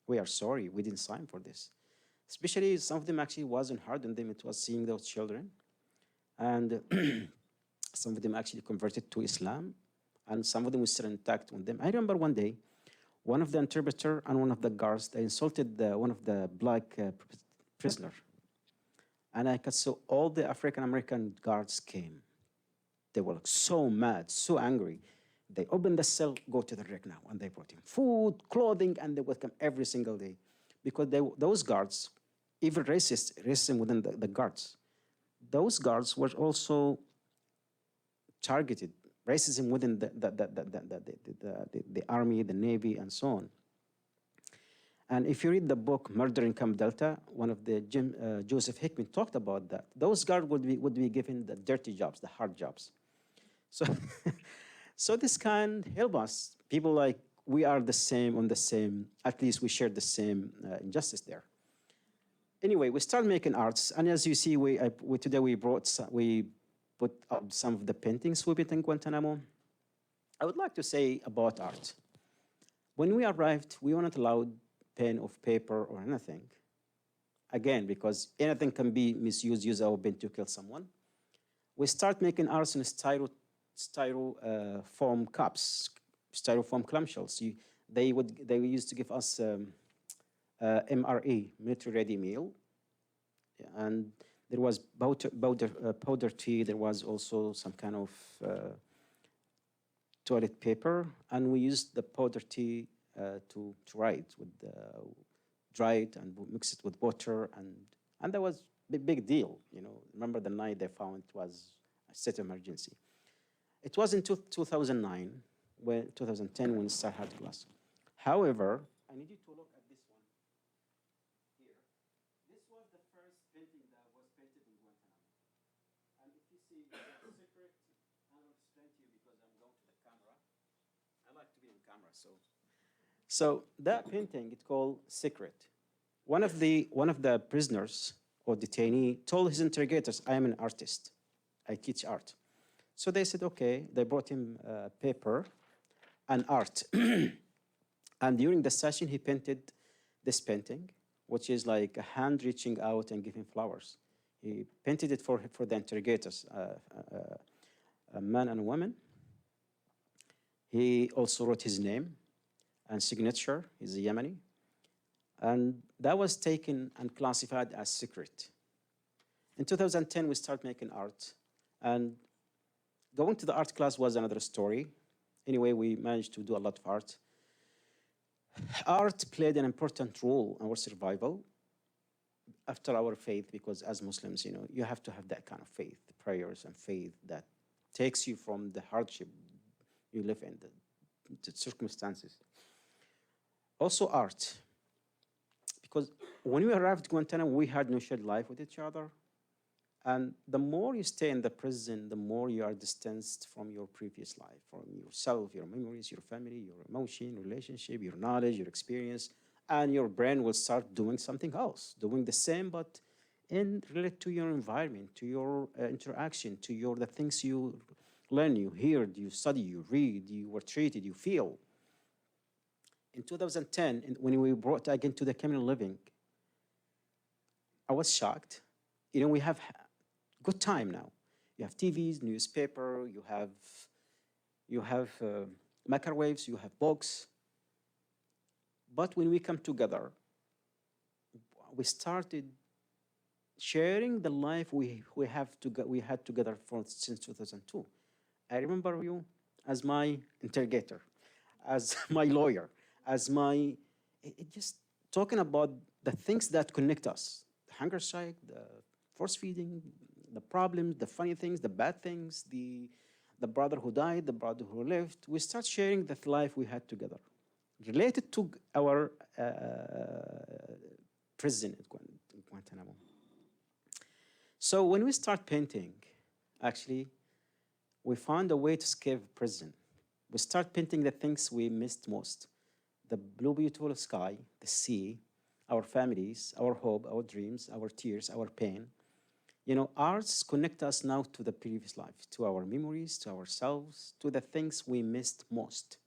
we are sorry, we didn't sign for this. Especially some of them actually wasn't hard on them, it was seeing those children. And some of them actually converted to Islam, and some of them were still intact with them. I remember one day, one of the interpreter and one of the guards, they insulted one of the black prisoner. And I could see all the African-American guards came. They were like so mad, so angry. They opened the cell, go to the wreck now, and they brought him food, clothing, and they would come every single day. Because those guards, even racism within the guards, those guards were also targeted, racism within the army, the navy, and so on. And if you read the book Murder in Camp Delta, one of the Joseph Hickman talked about that. Those guards would be given the dirty jobs, the hard jobs. So, so this can help us. People like, we are the same on the same, at least we share the same injustice there. Anyway, we start making arts, and as you see, today we put up some of the paintings we built in Guantanamo. I would like to say about art. When we arrived, we weren't allowed pen or paper or anything. Again, because anything can be misused, use our pen to kill someone. We start making arts in styrofoam cups, styrofoam clamshells. They used to give us MRE, military ready meal, and there was powder tea. There was also some kind of toilet paper, and we used the powder tea to dry it dry it and mix it with water, and that was a big deal. Remember the night they found it was a state of emergency. It was in 2009, 2010 when we started hard class. However, I need you to look at this one here. This was the first painting that was painted in Guantanamo. And if you see the secret, I'm going to explain to you because I'm going to the camera. I like to be on camera, so that painting, it's called Secret. One of the prisoners or detainee told his interrogators, I am an artist. I teach art. So they said, okay. They brought him paper and art. And during the session, he painted this painting, which is like a hand reaching out and giving flowers. He painted it for the interrogators, a man and a woman. He also wrote his name and signature. He's a Yemeni. And that was taken and classified as secret. In 2010, we started making art. And going to the art class was another story. Anyway, we managed to do a lot of art. Art played an important role in our survival after our faith, because as Muslims, you have to have that kind of faith, prayers and faith that takes you from the hardship you live in, the circumstances. Also art, because when we arrived at Guantanamo, we had no shared life with each other. And the more you stay in the prison, the more you are distanced from your previous life, from yourself, your memories, your family, your emotion, relationship, your knowledge, your experience, and your brain will start doing something else, doing the same, but in relate to your environment, to your interaction, to the things you learn, you hear, you study, you read, you were treated, you feel. In 2010, when we brought again to the communal living, I was shocked. You know, we have good time now. You have TVs, newspaper, you have microwaves, you have books. But when we come together, we started sharing the life we had together since 2002. I remember you as my interrogator, as my lawyer, as my just talking about the things that connect us: the hunger strike, the force feeding, the problems, the funny things, the bad things, the brother who died, the brother who lived. We start sharing the life we had together, related to our prison at Guantanamo. So when we start painting, actually, we found a way to escape prison. We start painting the things we missed most: the blue, beautiful sky, the sea, our families, our hope, our dreams, our tears, our pain. You know, arts connect us now to the previous life, to our memories, to ourselves, to the things we missed most.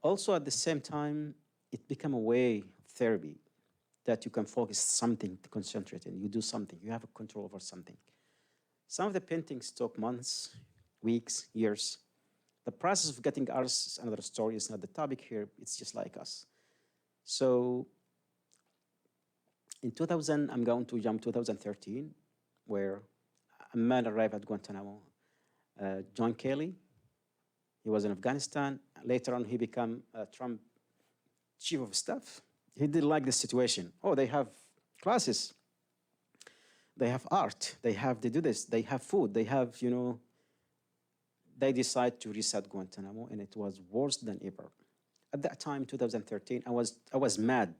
Also, at the same time, it became a way of therapy that you can focus something to concentrate in. You do something, you have a control over something. Some of the paintings took months, weeks, years. The process of getting artists is another story. It's not the topic here. It's just like us. So in 2000, I'm going to jump 2013, where a man arrived at Guantanamo, John Kelly. He was in Afghanistan. Later on, he became Trump chief of staff. He didn't like the situation. Oh, they have classes. They have art. They do this. They have food. They have, you know, they decide to reset Guantanamo, and it was worse than ever. At that time, 2013, I was mad,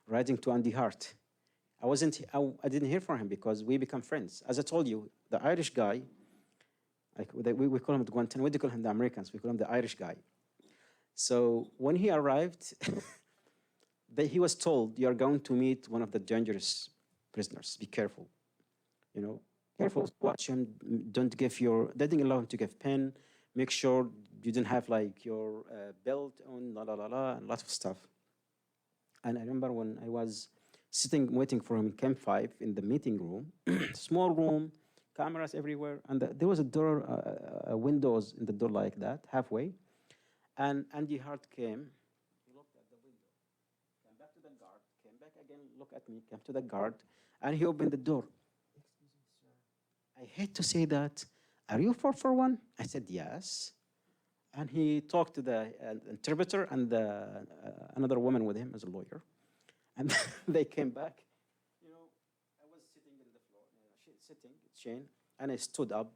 writing to Andy Hart. I didn't hear from him because we become friends. As I told you, the Irish guy, like we call him the Guantanamo, we call him the Americans, we call him the Irish guy. So when he arrived, he was told, you are going to meet one of the dangerous prisoners, be careful. You know, careful, watch him, they didn't allow him to give pen, make sure you didn't have like your belt on, and lots of stuff. And I remember when I was sitting, waiting for him in Camp 5 in the meeting room, small room, cameras everywhere, and there was a door, windows in the door like that, halfway. And Andy Hart came, he looked at the window, came back to the guard, came back again, looked at me, came to the guard, and he opened the door. Excuse me, sir. I hate to say that. Are you 441? I said, yes. And he talked to the interpreter and another woman with him as a lawyer. And they came back. You know, I was sitting in the floor, sitting, chain, and I stood up,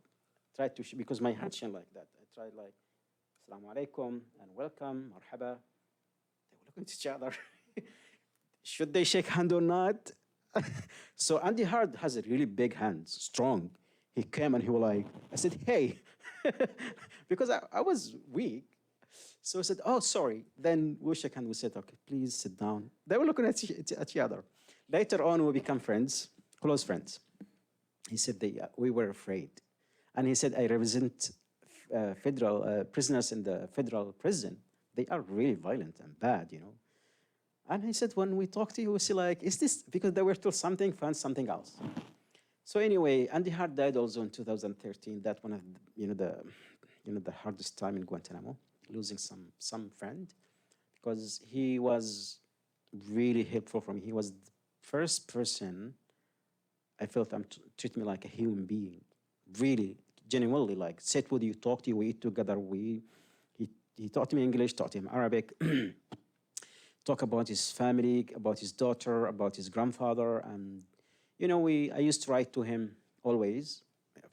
tried to, because my hand chain like that. I tried like, Assalamu alaikum, and welcome, marhaba. They were looking at each other. Should they shake hand or not? So Andy Hart has a really big hand, strong. He came and he was like, I said, hey, because I was weak. So I said, oh, sorry. Then we shook hands. We said, okay, please sit down. They were looking at each other. Later on, we become friends, close friends. He said, we were afraid. And he said, I represent federal prisoners in the federal prison. They are really violent and bad, you know. And he said, when we talk to you, we see like, is this, because they were told something, find something else. So anyway, Andy Hart died also in 2013. That one of the hardest time in Guantanamo, losing some friend, because he was really helpful for me. He was the first person I felt treat me like a human being, really, genuinely, like sit with you, talk to you, we eat together. He taught me English, taught him Arabic, talk about his family, about his daughter, about his grandfather, and you know, I used to write to him always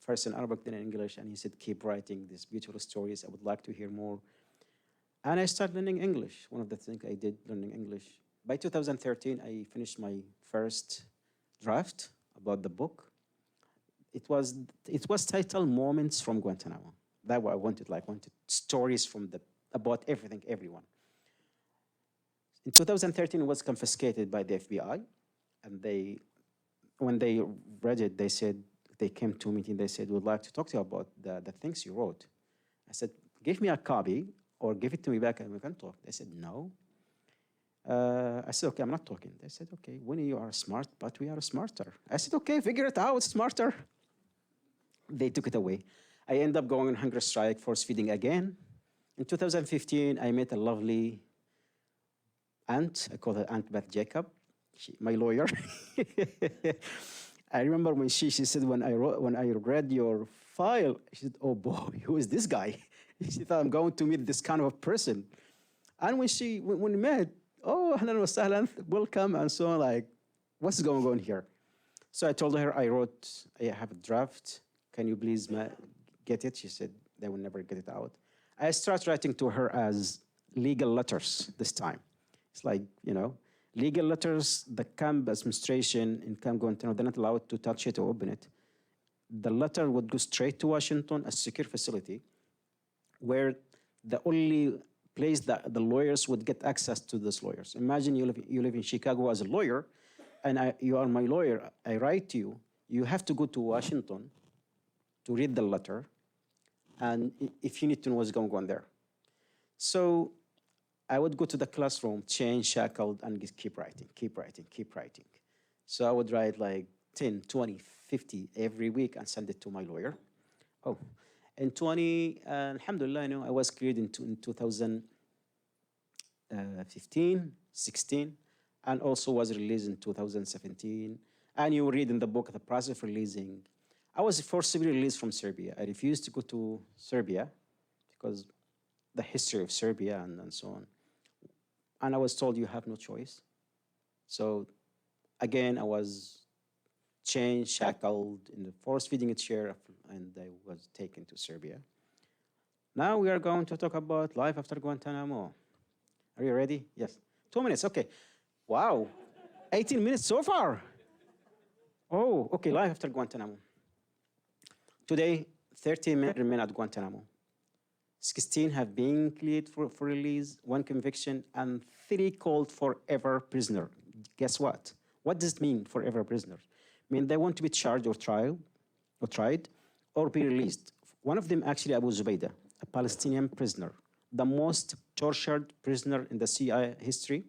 first in Arabic, then in English, and he said, keep writing these beautiful stories. I would like to hear more. And I started learning English. One of the things I did, learning English. By 2013, I finished my first draft about the book. It was titled Moments from Guantanamo. That's what I wanted, like wanted stories from about everything, everyone. In 2013, it was confiscated by the FBI, and when they read it, they said, they came to a meeting, they said, we'd like to talk to you about the things you wrote. I said, give me a copy or give it to me back and we can talk. They said, no. I said, okay, I'm not talking. They said, okay, Winnie, you are smart, but we are smarter. I said, okay, figure it out, smarter. They took it away. I ended up going on hunger strike, force feeding again. In 2015, I met a lovely aunt. I call her Aunt Beth Jacob, my lawyer. I remember when she said, when I read your file, she said, oh boy, who is this guy? She thought I'm going to meet this kind of a person. And when we met, oh, ahlan wa sahlan, welcome, and so on, like, what's going on here? So I told her, I have a draft. Can you please get it? She said, they will never get it out. I started writing to her as legal letters this time. It's like, legal letters, the camp administration in Camp Guantanamo, they're not allowed to touch it or open it. The letter would go straight to Washington, a secure facility, where the only place that the lawyers would get access to those lawyers. Imagine you live in Chicago as a lawyer, and you are my lawyer. I write to you. You have to go to Washington to read the letter, and if you need to know what's going on there. So I would go to the classroom, chained, shackled, and just keep writing, keep writing, keep writing. So I would write like 10, 20, 50 every week and send it to my lawyer. Oh, in alhamdulillah, I was cleared in 2015, 16, and also was released in 2017. And you read in the book the process of releasing. I was forcibly released from Serbia. I refused to go to Serbia because the history of Serbia and so on. And I was told you have no choice. So again, I was chained, shackled in the force-feeding chair, and I was taken to Serbia. Now we are going to talk about life after Guantanamo. Are you ready? Yes. 2 minutes, okay. Wow, 18 minutes so far. Oh, okay, life after Guantanamo. Today, 30 men remain at Guantanamo. 16 have been cleared for release, 1 conviction, and 3 called forever prisoner. Guess what? What does it mean, forever prisoners? I mean, they want to be charged or tried or be released. One of them, actually, Abu Zubaydah, a Palestinian prisoner, the most tortured prisoner in the CIA history.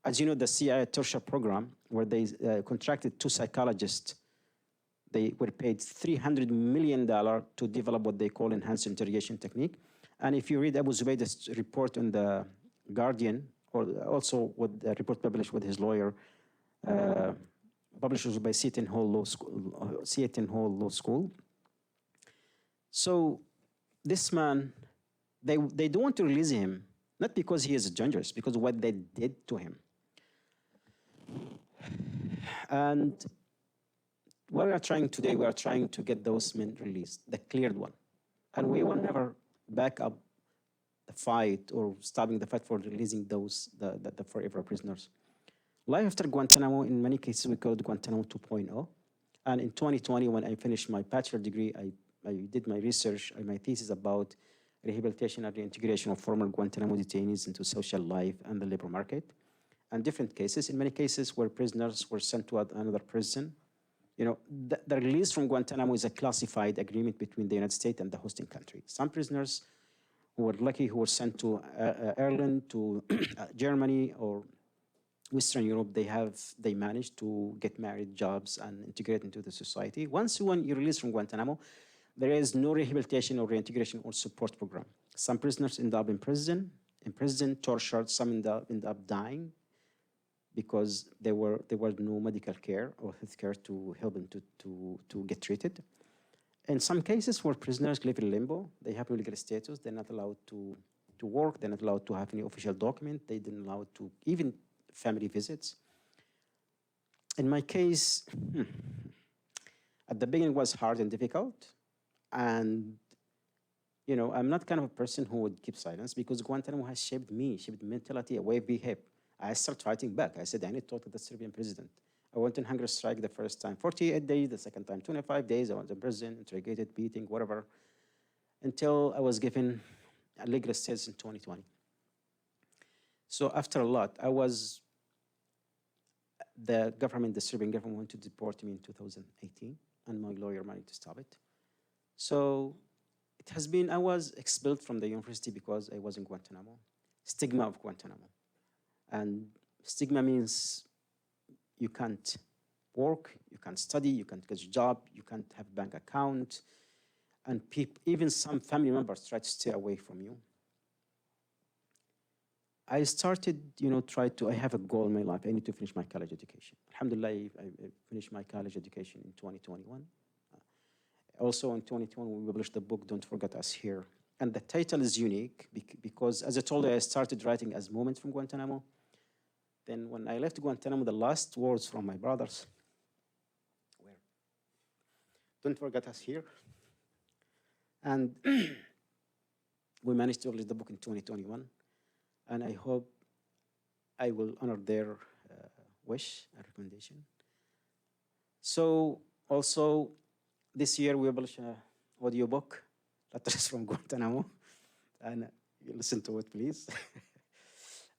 As you know, the CIA torture program, where they contracted 2 psychologists, they were paid $300 million to develop what they call enhanced interrogation technique. And if you read Abu Zubaydah's report on the Guardian, or also what the report published with his lawyer, published by Seton Hall Law School. So this man, they don't want to release him, not because he is dangerous, because of what they did to him. And what we are trying today, we are trying to get those men released, the cleared one. And we will never back up the fight or stopping the fight for releasing those, the forever prisoners. Life after Guantanamo, in many cases, we call it Guantanamo 2.0. And in 2020, when I finished my bachelor degree, I did my research, my thesis about rehabilitation and reintegration of former Guantanamo detainees into social life and the labor market. And different cases, in many cases where prisoners were sent to another prison. The release from Guantanamo is a classified agreement between the United States and the hosting country. Some prisoners who were lucky, who were sent to Ireland, to Germany, or Western Europe, they managed to get married, jobs, and integrate into the society. Once you're released from Guantanamo, there is no rehabilitation or reintegration or support program. Some prisoners end up in prison, tortured. Some end up dying because there were no medical care or health care to help them to get treated. In some cases where prisoners live in limbo, they have no legal status, they're not allowed to work, they're not allowed to have any official document, they didn't allow to even family visits. In my case, At the beginning, it was hard and difficult. And, you know, I'm not kind of a person who would keep silence because Guantanamo has shaped me, shaped the mentality, a way we behave. I started fighting back. I said, I need to talk to the Serbian president. I went on hunger strike the first time, 48 days, the second time, 25 days. I was in prison, interrogated, beating, whatever, until I was given a legal status in 2020. So after a lot, the government, the Serbian government, wanted to deport me in 2018, and my lawyer managed to stop it. So it has been, I was expelled from the university because I was in Guantanamo. Stigma of Guantanamo. And stigma means you can't work, you can't study, you can't get a job, you can't have a bank account, and even some family members try to stay away from you. I started, you know, I have a goal in my life. I need to finish my college education. Alhamdulillah, I finished my college education in 2021. Also in 2020, we published the book, Don't Forget Us Here. And the title is unique because, as I told you, I started writing as Moments from Guantanamo. Then when I left Guantanamo, the last words from my brothers were, don't forget us here. And we managed to publish the book in 2021. And I hope I will honor their wish and recommendation. So also, this year we published an audiobook, Letters from Guantanamo. And you listen to it, please.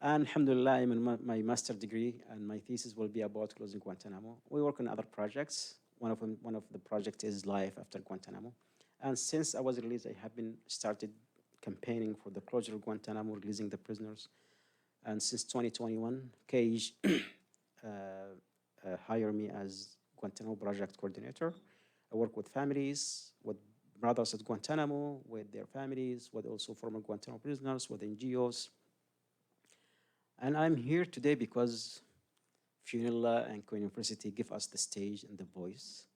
And alhamdulillah, I'm in my master's degree, and my thesis will be about closing Guantanamo. We work on other projects. One of the projects is Life After Guantanamo. And since I was released, I have been started campaigning for the closure of Guantanamo, releasing the prisoners. And since 2021, Cage hired me as Guantanamo project coordinator. I work with families, with brothers at Guantanamo, with their families, with also former Guantanamo prisoners, with NGOs. And I'm here today because Funilla and Queen University give us the stage and the voice.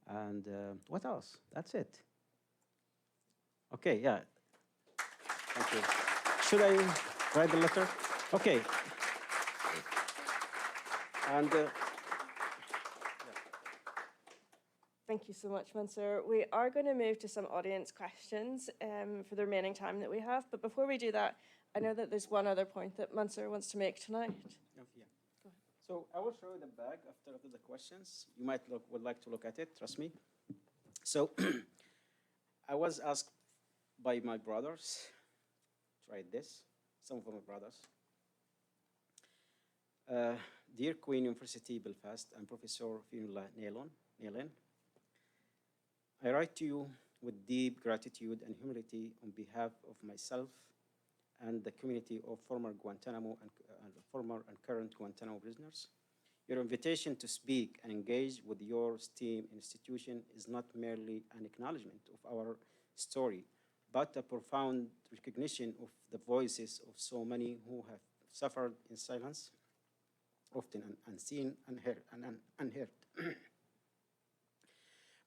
And what else? That's it. Okay, yeah. Thank you. Should I write the letter? Okay. And Thank you so much, Mansoor. We are going to move to some audience questions for the remaining time that we have. But before we do that, I know that there's one other point that Mansoor wants to make tonight. yeah. So I will show you the bag after the questions. You would like to look at it, trust me. So I was asked by my brothers to write this, some of my brothers. Dear Queen University Belfast and Professor Funilla Nelen, I write to you with deep gratitude and humility on behalf of myself and the community of former Guantanamo and former and current Guantanamo prisoners. Your invitation to speak and engage with your esteemed institution is not merely an acknowledgement of our story, but a profound recognition of the voices of so many who have suffered in silence, often unseen and unheard.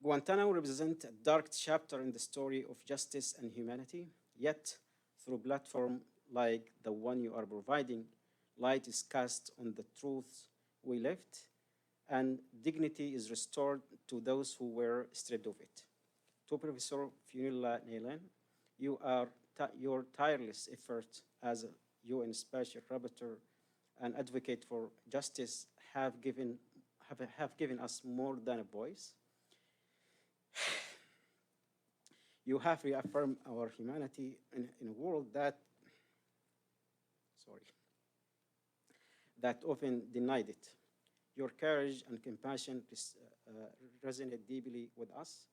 Guantanamo represents a dark chapter in the story of justice and humanity, yet through a platform like the one you are providing, light is cast on the truths we left, and dignity is restored to those who were stripped of it. To Professor Funilla Nelen, your tireless effort as a UN Special Rapporteur and advocate for justice have given us more than a voice. You have reaffirmed our humanity in a world that often denied it. Your courage and compassion resonate deeply with us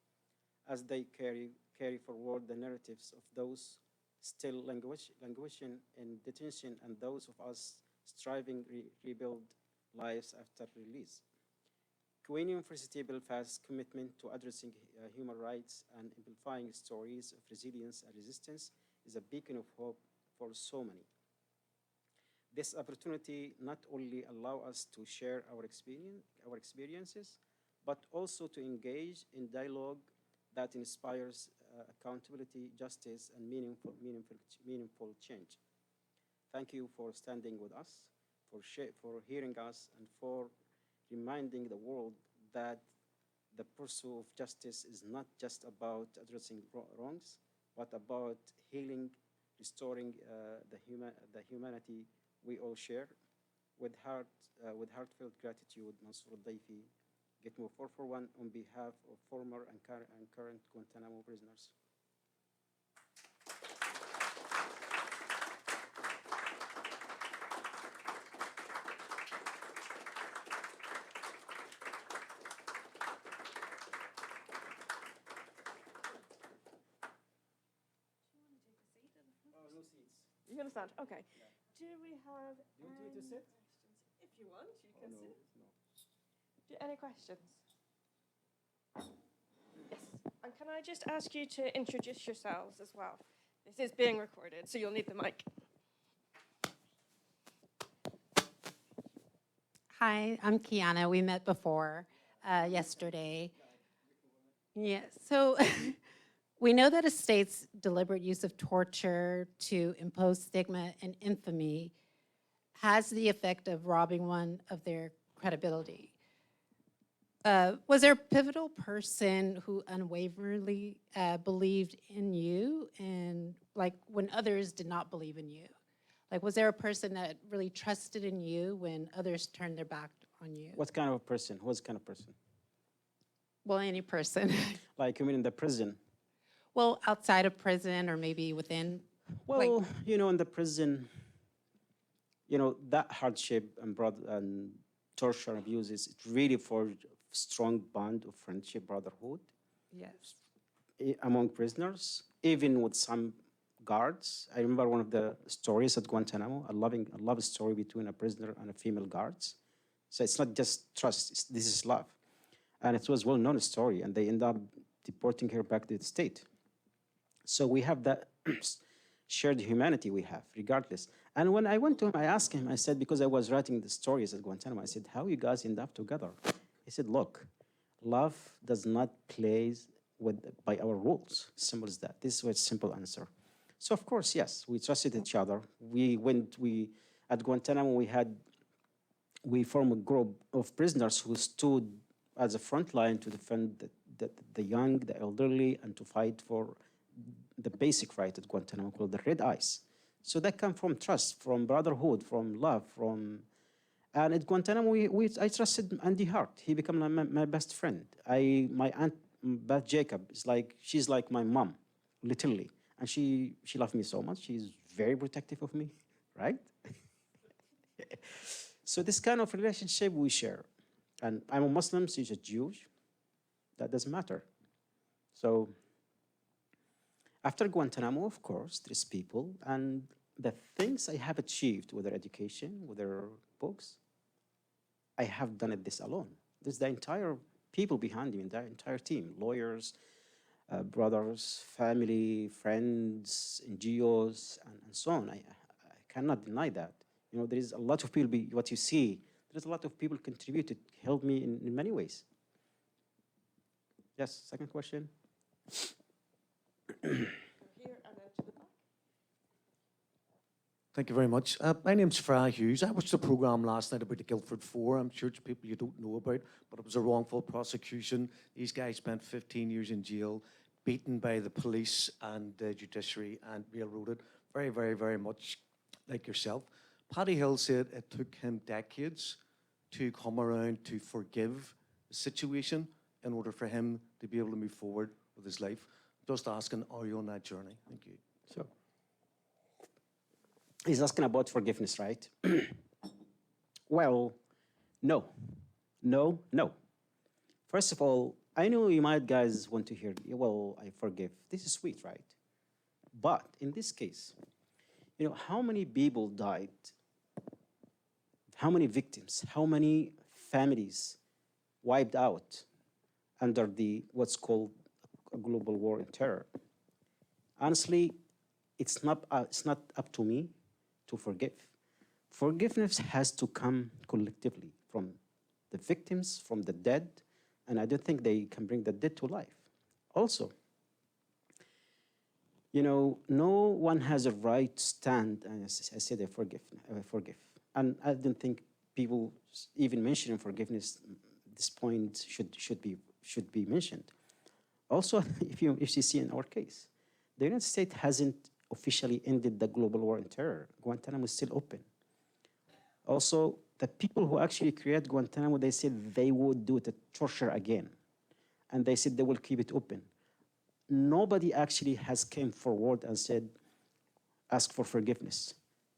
as they carry forward the narratives of those still languishing in detention and those of us striving to rebuild lives after release. Queen University Belfast's commitment to addressing human rights and amplifying stories of resilience and resistance is a beacon of hope for so many. This opportunity not only allows us to share our experiences, but also to engage in dialogue that inspires accountability, justice, and meaningful change. Thank you for standing with us, for hearing us, and for reminding the world that the pursuit of justice is not just about addressing wrongs, but about healing, restoring the humanity we all share. With heartfelt gratitude, Mansoor Adayfi, Gitmo 441 on behalf of former and current Guantanamo prisoners. No seats. You're going to stand? Okay. Yeah. Do we have Do you want me to sit? questions? If you want, you can sit. No. Any questions? Yes. And can I just ask you to introduce yourselves as well? This is being recorded, so you'll need the mic. Hi, I'm Kiana. We met before yesterday. Yeah, so we know that a state's deliberate use of torture to impose stigma and infamy has the effect of robbing one of their credibility. Was there a pivotal person who unwaveringly believed in you, and like when others did not believe in you? Like, was there a person that really trusted in you when others turned their back on you? What kind of a person? What kind of person? Well, any person. Like, you mean in the prison? Well, outside of prison or maybe within. Well, you know, in the prison, you know, that hardship and torture and abuses, it really forged a strong bond of friendship, brotherhood Yes. among prisoners, even with some guards. I remember one of the stories at Guantanamo, a love story between a prisoner and a female guards. So it's not just trust, this is love. And it was a well-known story, and they end up deporting her back to the state. So we have that shared humanity we have, regardless. And when I went to him, I asked him, I said, because I was writing the stories at Guantanamo, I said, how you guys end up together? He said, look, love does not play by our rules. Simple as that. This was a simple answer. So of course, yes, we trusted each other. At Guantanamo, we formed a group of prisoners who stood as a front line to defend the young, the elderly, and to fight for the basic right at Guantanamo called the red eyes. So that comes from trust, from brotherhood, from love, and at Guantanamo, I trusted Andy Hart. He became my best friend. My aunt, Beth Jacob, she's like my mom, literally. And she loved me so much. She's very protective of me, right? So this kind of relationship we share. And I'm a Muslim, she's a Jewish. That doesn't matter. So after Guantanamo, of course, there's people. And the things I have achieved with their education, with their books, I have done this alone. There's the entire people behind me, the entire team, lawyers, brothers, family, friends, NGOs, and so on. I cannot deny that. You know, there is a lot of people, what you see, there's a lot of people contributed, helped me in many ways. Yes, second question. Here and then to the back. Thank you very much. My name's Fra Hughes. I watched the programme last night about the Guildford Four. I'm sure it's people you don't know about, but it was a wrongful prosecution. These guys spent 15 years in jail, beaten by the police and the judiciary and railroaded, very, very, very much like yourself. Paddy Hill said it took him decades to come around to forgive the situation in order for him to be able to move forward with his life. Just asking, are you on that journey? Thank you. So he's asking about forgiveness, right? Well, no. First of all, I know you might guys want to hear, well, I forgive. This is sweet, right? But in this case, you know, how many people died? How many victims? How many families wiped out under what's called a global war on terror? Honestly, it's not up to me to forgive. Forgiveness has to come collectively from the victims, from the dead, and I don't think they can bring the dead to life. Also, you know, no one has a right to stand and I said I forgive. And I don't think people even mentioning forgiveness at this point should be should be mentioned. Also, if you see in our case, the United States hasn't officially ended the global war on terror. Guantanamo is still open. Also, the people who actually created Guantanamo, they said they would do the torture again. And they said they will keep it open. Nobody actually has came forward and said, ask for forgiveness.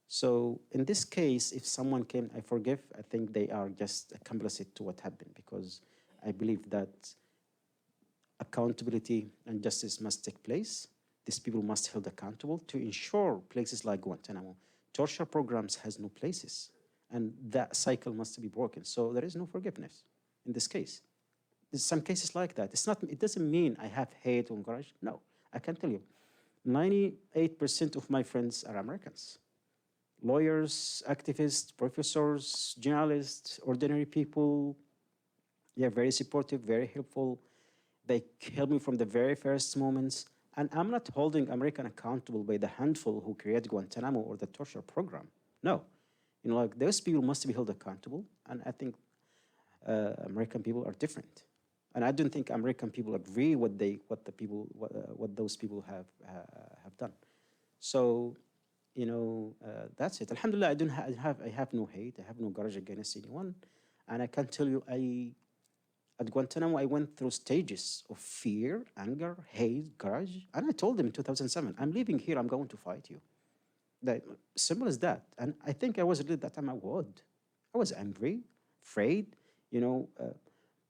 So in this case, if someone came, I forgive, I think they are just complicit to what happened, because I believe that accountability and justice must take place. These people must be held accountable to ensure places like Guantanamo, torture programs has no places, and that cycle must be broken. So there is no forgiveness in this case. There's some cases like that. It doesn't mean I have hate or grudge. No, I can tell you, 98% of my friends are Americans. Lawyers, activists, professors, journalists, ordinary people. They're very supportive, very helpful. They help me from the very first moments. And I'm not holding American accountable by the handful who created Guantanamo or the torture program. No, like those people must be held accountable. And I think American people are different. And I don't think American people agree what those people have done. So, that's it. Alhamdulillah, I have no hate. I have no grudge against anyone. And I can tell you, at Guantanamo, I went through stages of fear, anger, hate, grudge. And I told them in 2007, I'm leaving here, I'm going to fight you. Simple as that. And I think I was really that time I would. I was angry, afraid,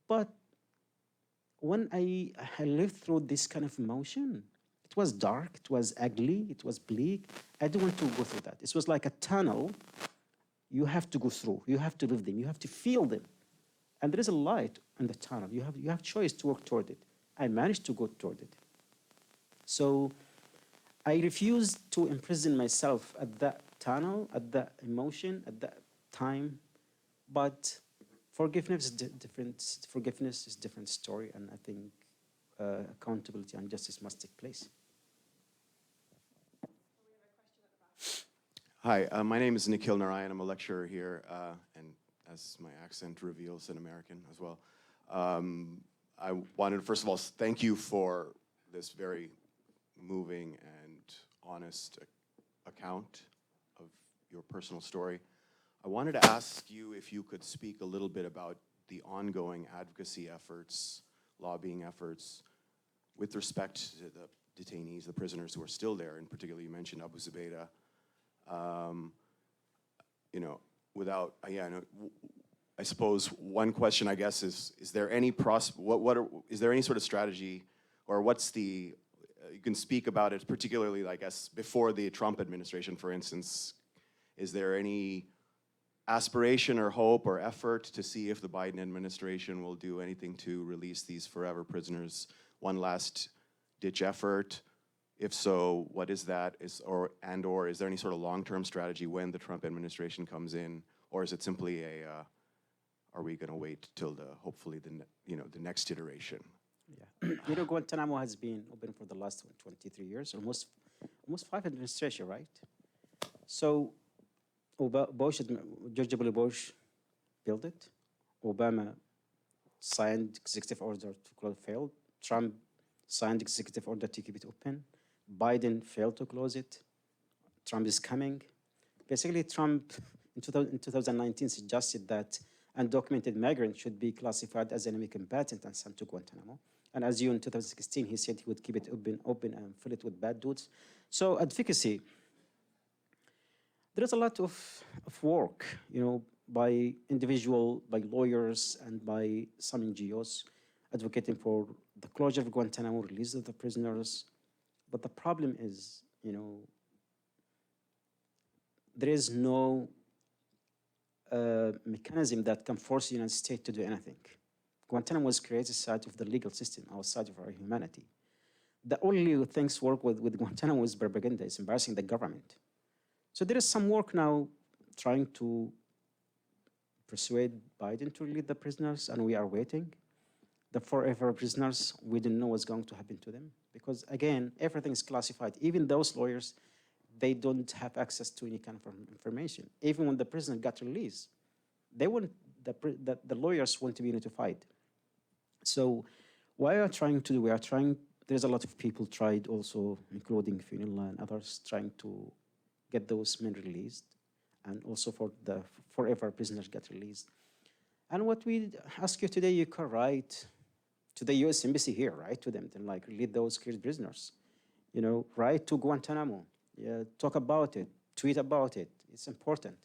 but when I lived through this kind of emotion, it was dark, it was ugly, it was bleak. I didn't want to go through that. It was like a tunnel you have to go through. You have to live them. You have to feel them. And there is a light in the tunnel. You have choice to work toward it. I managed to go toward it. So I refused to imprison myself at that tunnel, at that emotion, at that time. But forgiveness is different. Forgiveness is a different story, and I think accountability and justice must take place. Hi, my name is Nikhil Narayan. I'm a lecturer here, and as my accent reveals, an American as well. I wanted to, first of all, thank you for this very moving and honest account of your personal story. I wanted to ask you if you could speak a little bit about the ongoing advocacy efforts, lobbying efforts, with respect to the detainees, the prisoners who are still there. In particular, you mentioned Abu Zubaydah. I suppose one question, I guess, is there any is there any sort of strategy, or what's the, you can speak about it, particularly, I guess, before the Trump administration, for instance, is there any aspiration or hope or effort to see if the Biden administration will do anything to release these forever prisoners? One last ditch effort? If so, what is that? Or is there any sort of long-term strategy when the Trump administration comes in? Or is it simply are we gonna wait till hopefully the next iteration? Yeah, Guantanamo has been open for the last 23 years, almost 5 administrations, right? So George W. Bush built it. Obama signed executive order to close, failed. Trump signed executive order to keep it open. Biden failed to close it. Trump is coming. Basically, Trump in 2019 suggested that undocumented migrants should be classified as enemy combatant and sent to Guantanamo. And as you in 2016, he said he would keep it open and fill it with bad dudes. So advocacy, there is a lot of work, by lawyers and by some NGOs advocating for the closure of Guantanamo, release of the prisoners. But the problem is, there is no mechanism that can force the United States to do anything. Guantanamo was created outside of the legal system, outside of our humanity. The only things work with Guantanamo is propaganda, it's embarrassing the government. So there is some work now trying to persuade Biden to release the prisoners, and we are waiting. The forever prisoners, we don't know what's going to happen to them, because again, everything is classified. Even those lawyers, they don't have access to any kind of information. Even when the prisoner got released, they want the lawyers want to be notified. So What we are trying to do, there's a lot of people tried also, including Funilla and others, trying to get those men released, and also for the forever prisoners get released. And what we ask you today, you can write to the US Embassy here, write to them, then like release those killed prisoners. Write to Guantanamo, talk about it, tweet about it. It's important.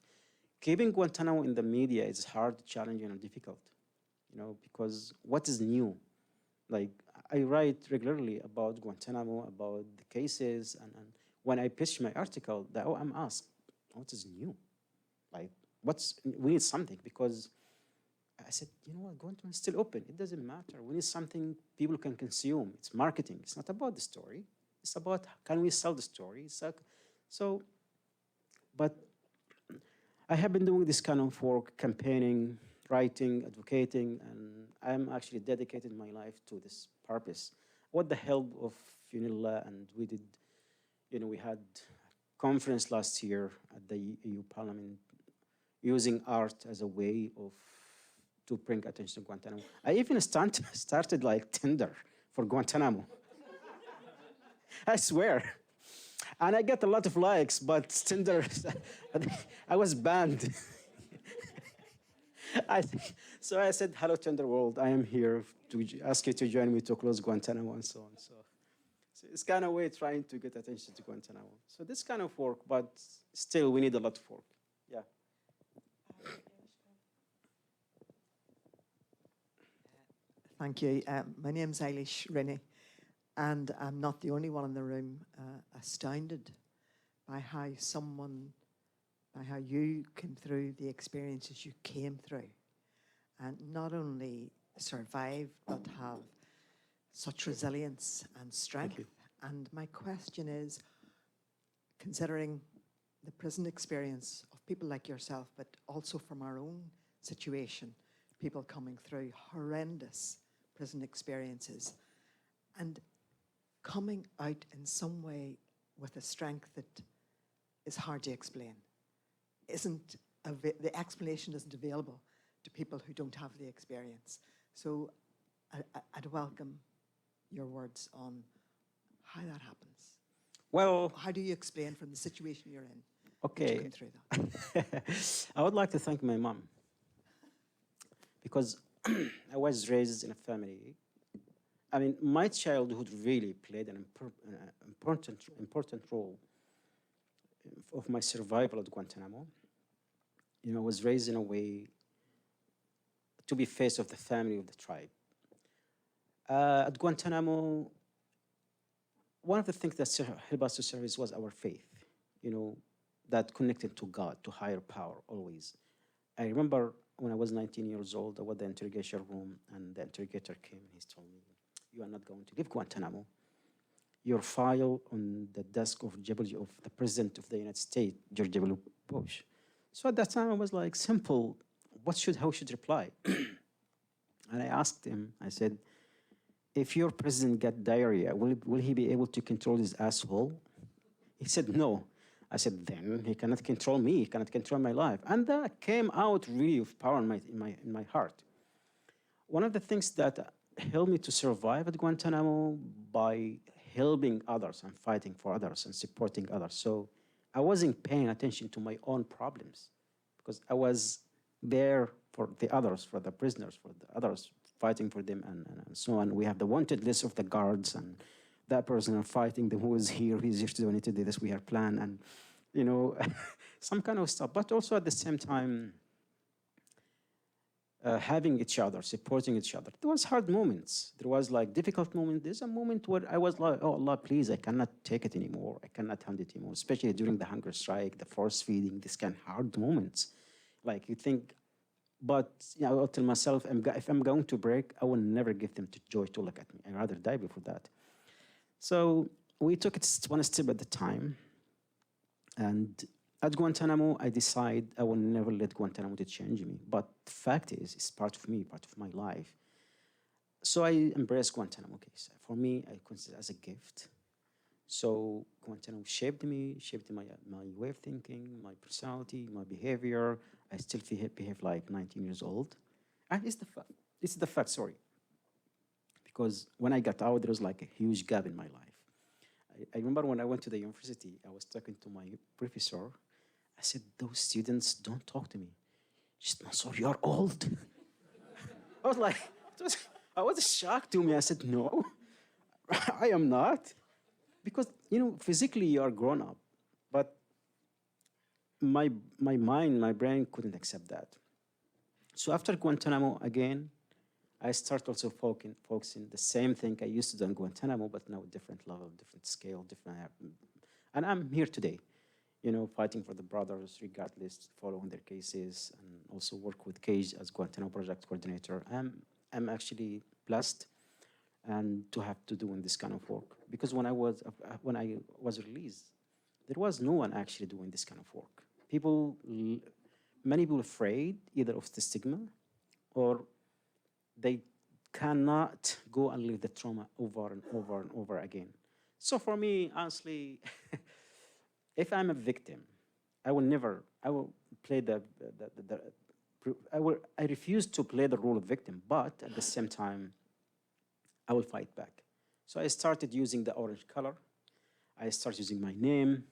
Keeping Guantanamo in the media is hard, challenging, and difficult, because what is new? Like, I write regularly about Guantanamo, about the cases, and when I pitch my article, I'm asked, what is new? Like, we need something, because I said, Guantanamo is still open. It doesn't matter. We need something people can consume. It's marketing. It's not about the story. It's about, can we sell the story? But I have been doing this kind of work, campaigning, writing, advocating, and I'm actually dedicated my life to this purpose. With the help of Funilla, and we did, we had a conference last year at the EU Parliament using art as a way to bring attention to Guantanamo. I even started like Tinder for Guantanamo. I swear. And I get a lot of likes, but Tinder, I was banned. So I said, hello, Tinder world. I am here to ask you to join me to close Guantanamo and so on. So it's kind of way trying to get attention to Guantanamo. So this kind of work, but still we need a lot of work. Yeah. Thank you. My name's Eilish Rinne, and I'm not the only one in the room astounded by how you came through the experiences you came through, and not only survived, but have such resilience and strength. And my question is, considering the prison experience of people like yourself, but also from our own situation, people coming through horrendous prison experiences, and coming out in some way with a strength that is hard to explain. The explanation isn't available to people who don't have the experience. So I'd welcome your words on how that happens. Well, how do you explain from the situation you're in? Okay. You come through that? I would like to thank my mom, because I was raised in a family. I mean, my childhood really played an important role of my survival at Guantanamo. I was raised in a way to be face of the family of the tribe. At Guantanamo, one of the things that helped us to service was our faith, that connected to God, to higher power, always. I remember when I was 19 years old, I was in the interrogation room, and the interrogator came and he told me, you are not going to leave Guantanamo. Your file on the desk of the President of the United States, George W. Bush. So at that time, I was like, simple, how should I reply? And I asked him, I said, if your president got diarrhea, will he be able to control his asshole? He said, no. I said, then he cannot control me, he cannot control my life. And that came out really of power in my heart. One of the things that helped me to survive at Guantanamo by helping others and fighting for others and supporting others. So I wasn't paying attention to my own problems, because I was there for the others, for the prisoners, for the others, fighting for them and so on. We have the wanted list of the guards, and that person are fighting them, who is here, he's here to do this, we have plan, and some kind of stuff. But also at the same time, having each other, supporting each other. There was hard moments. There was like difficult moments. There's a moment where I was like, oh Allah, please, I cannot take it anymore. I cannot handle it anymore, especially during the hunger strike, the force feeding, this kind of hard moments. Like you think, but I will tell myself, if I'm going to break, I will never give them the joy to look at me. I'd rather die before that. So we took it one step at a time. And at Guantanamo, I decide I will never let Guantanamo to change me. But the fact is, it's part of me, part of my life. So I embrace Guantanamo case. For me, I consider it as a gift. So Guantanamo shaped me, shaped my way of thinking, my personality, my behavior. I still behave like 19 years old. And it's the fact, sorry. because when I got out, there was like a huge gap in my life. I remember when I went to the university, I was talking to my professor. I said, those students don't talk to me. She said, Mansoor, you're old. I was like, I was shocked to me. I said, no, I am not. Because, you know, physically you are grown up, but my mind, my brain couldn't accept that. So after Guantanamo, again, I start also focusing the same thing I used to do in Guantanamo, but now different level, different scale, different. And I'm here today, you know, fighting for the brothers, regardless, following their cases, and also work with Cage as Guantanamo project coordinator. I'm actually blessed and to have to do in this kind of work, because when I was released, there was no one actually doing this kind of work. Many people afraid either of the stigma, or they cannot go and live the trauma over and over and over again. So for me, honestly, if I'm a victim, I will play I refuse to play the role of victim, but at the same time, I will fight back. So I started using the orange color. I started using my name.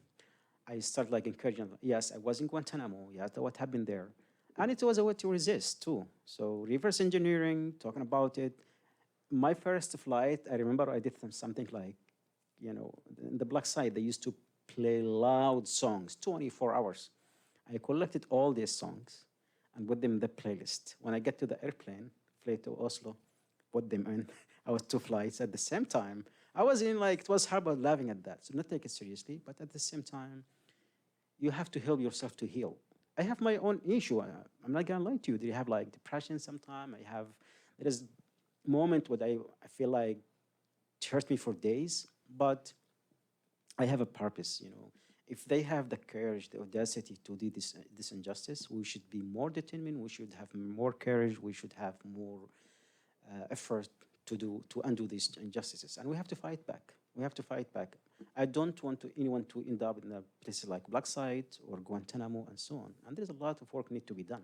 I started like encouraging, yes, I was in Guantanamo, yes, what happened there. And it was a way to resist too. So reverse engineering, talking about it. My first flight, I remember I did something like, you know, in the black side, they used to play loud songs, 24 hours. I collected all these songs and put them in the playlist. When I get to the airplane, fly to Oslo, put them in. I was 2 flights at the same time. I was in like, it was hard, but laughing at that. So not take it seriously, but at the same time, you have to help yourself to heal. I have my own issue. I'm not gonna lie to you. Do you have like depression sometime? There is a moment where I feel like it hurts me for days, but I have a purpose, you know. If they have the courage, the audacity to do this injustice, we should be more determined, we should have more courage, we should have more effort to undo these injustices. And we have to fight back. We have to fight back. I don't want anyone to end up in places like Black Site or Guantanamo and so on. And there's a lot of work need to be done.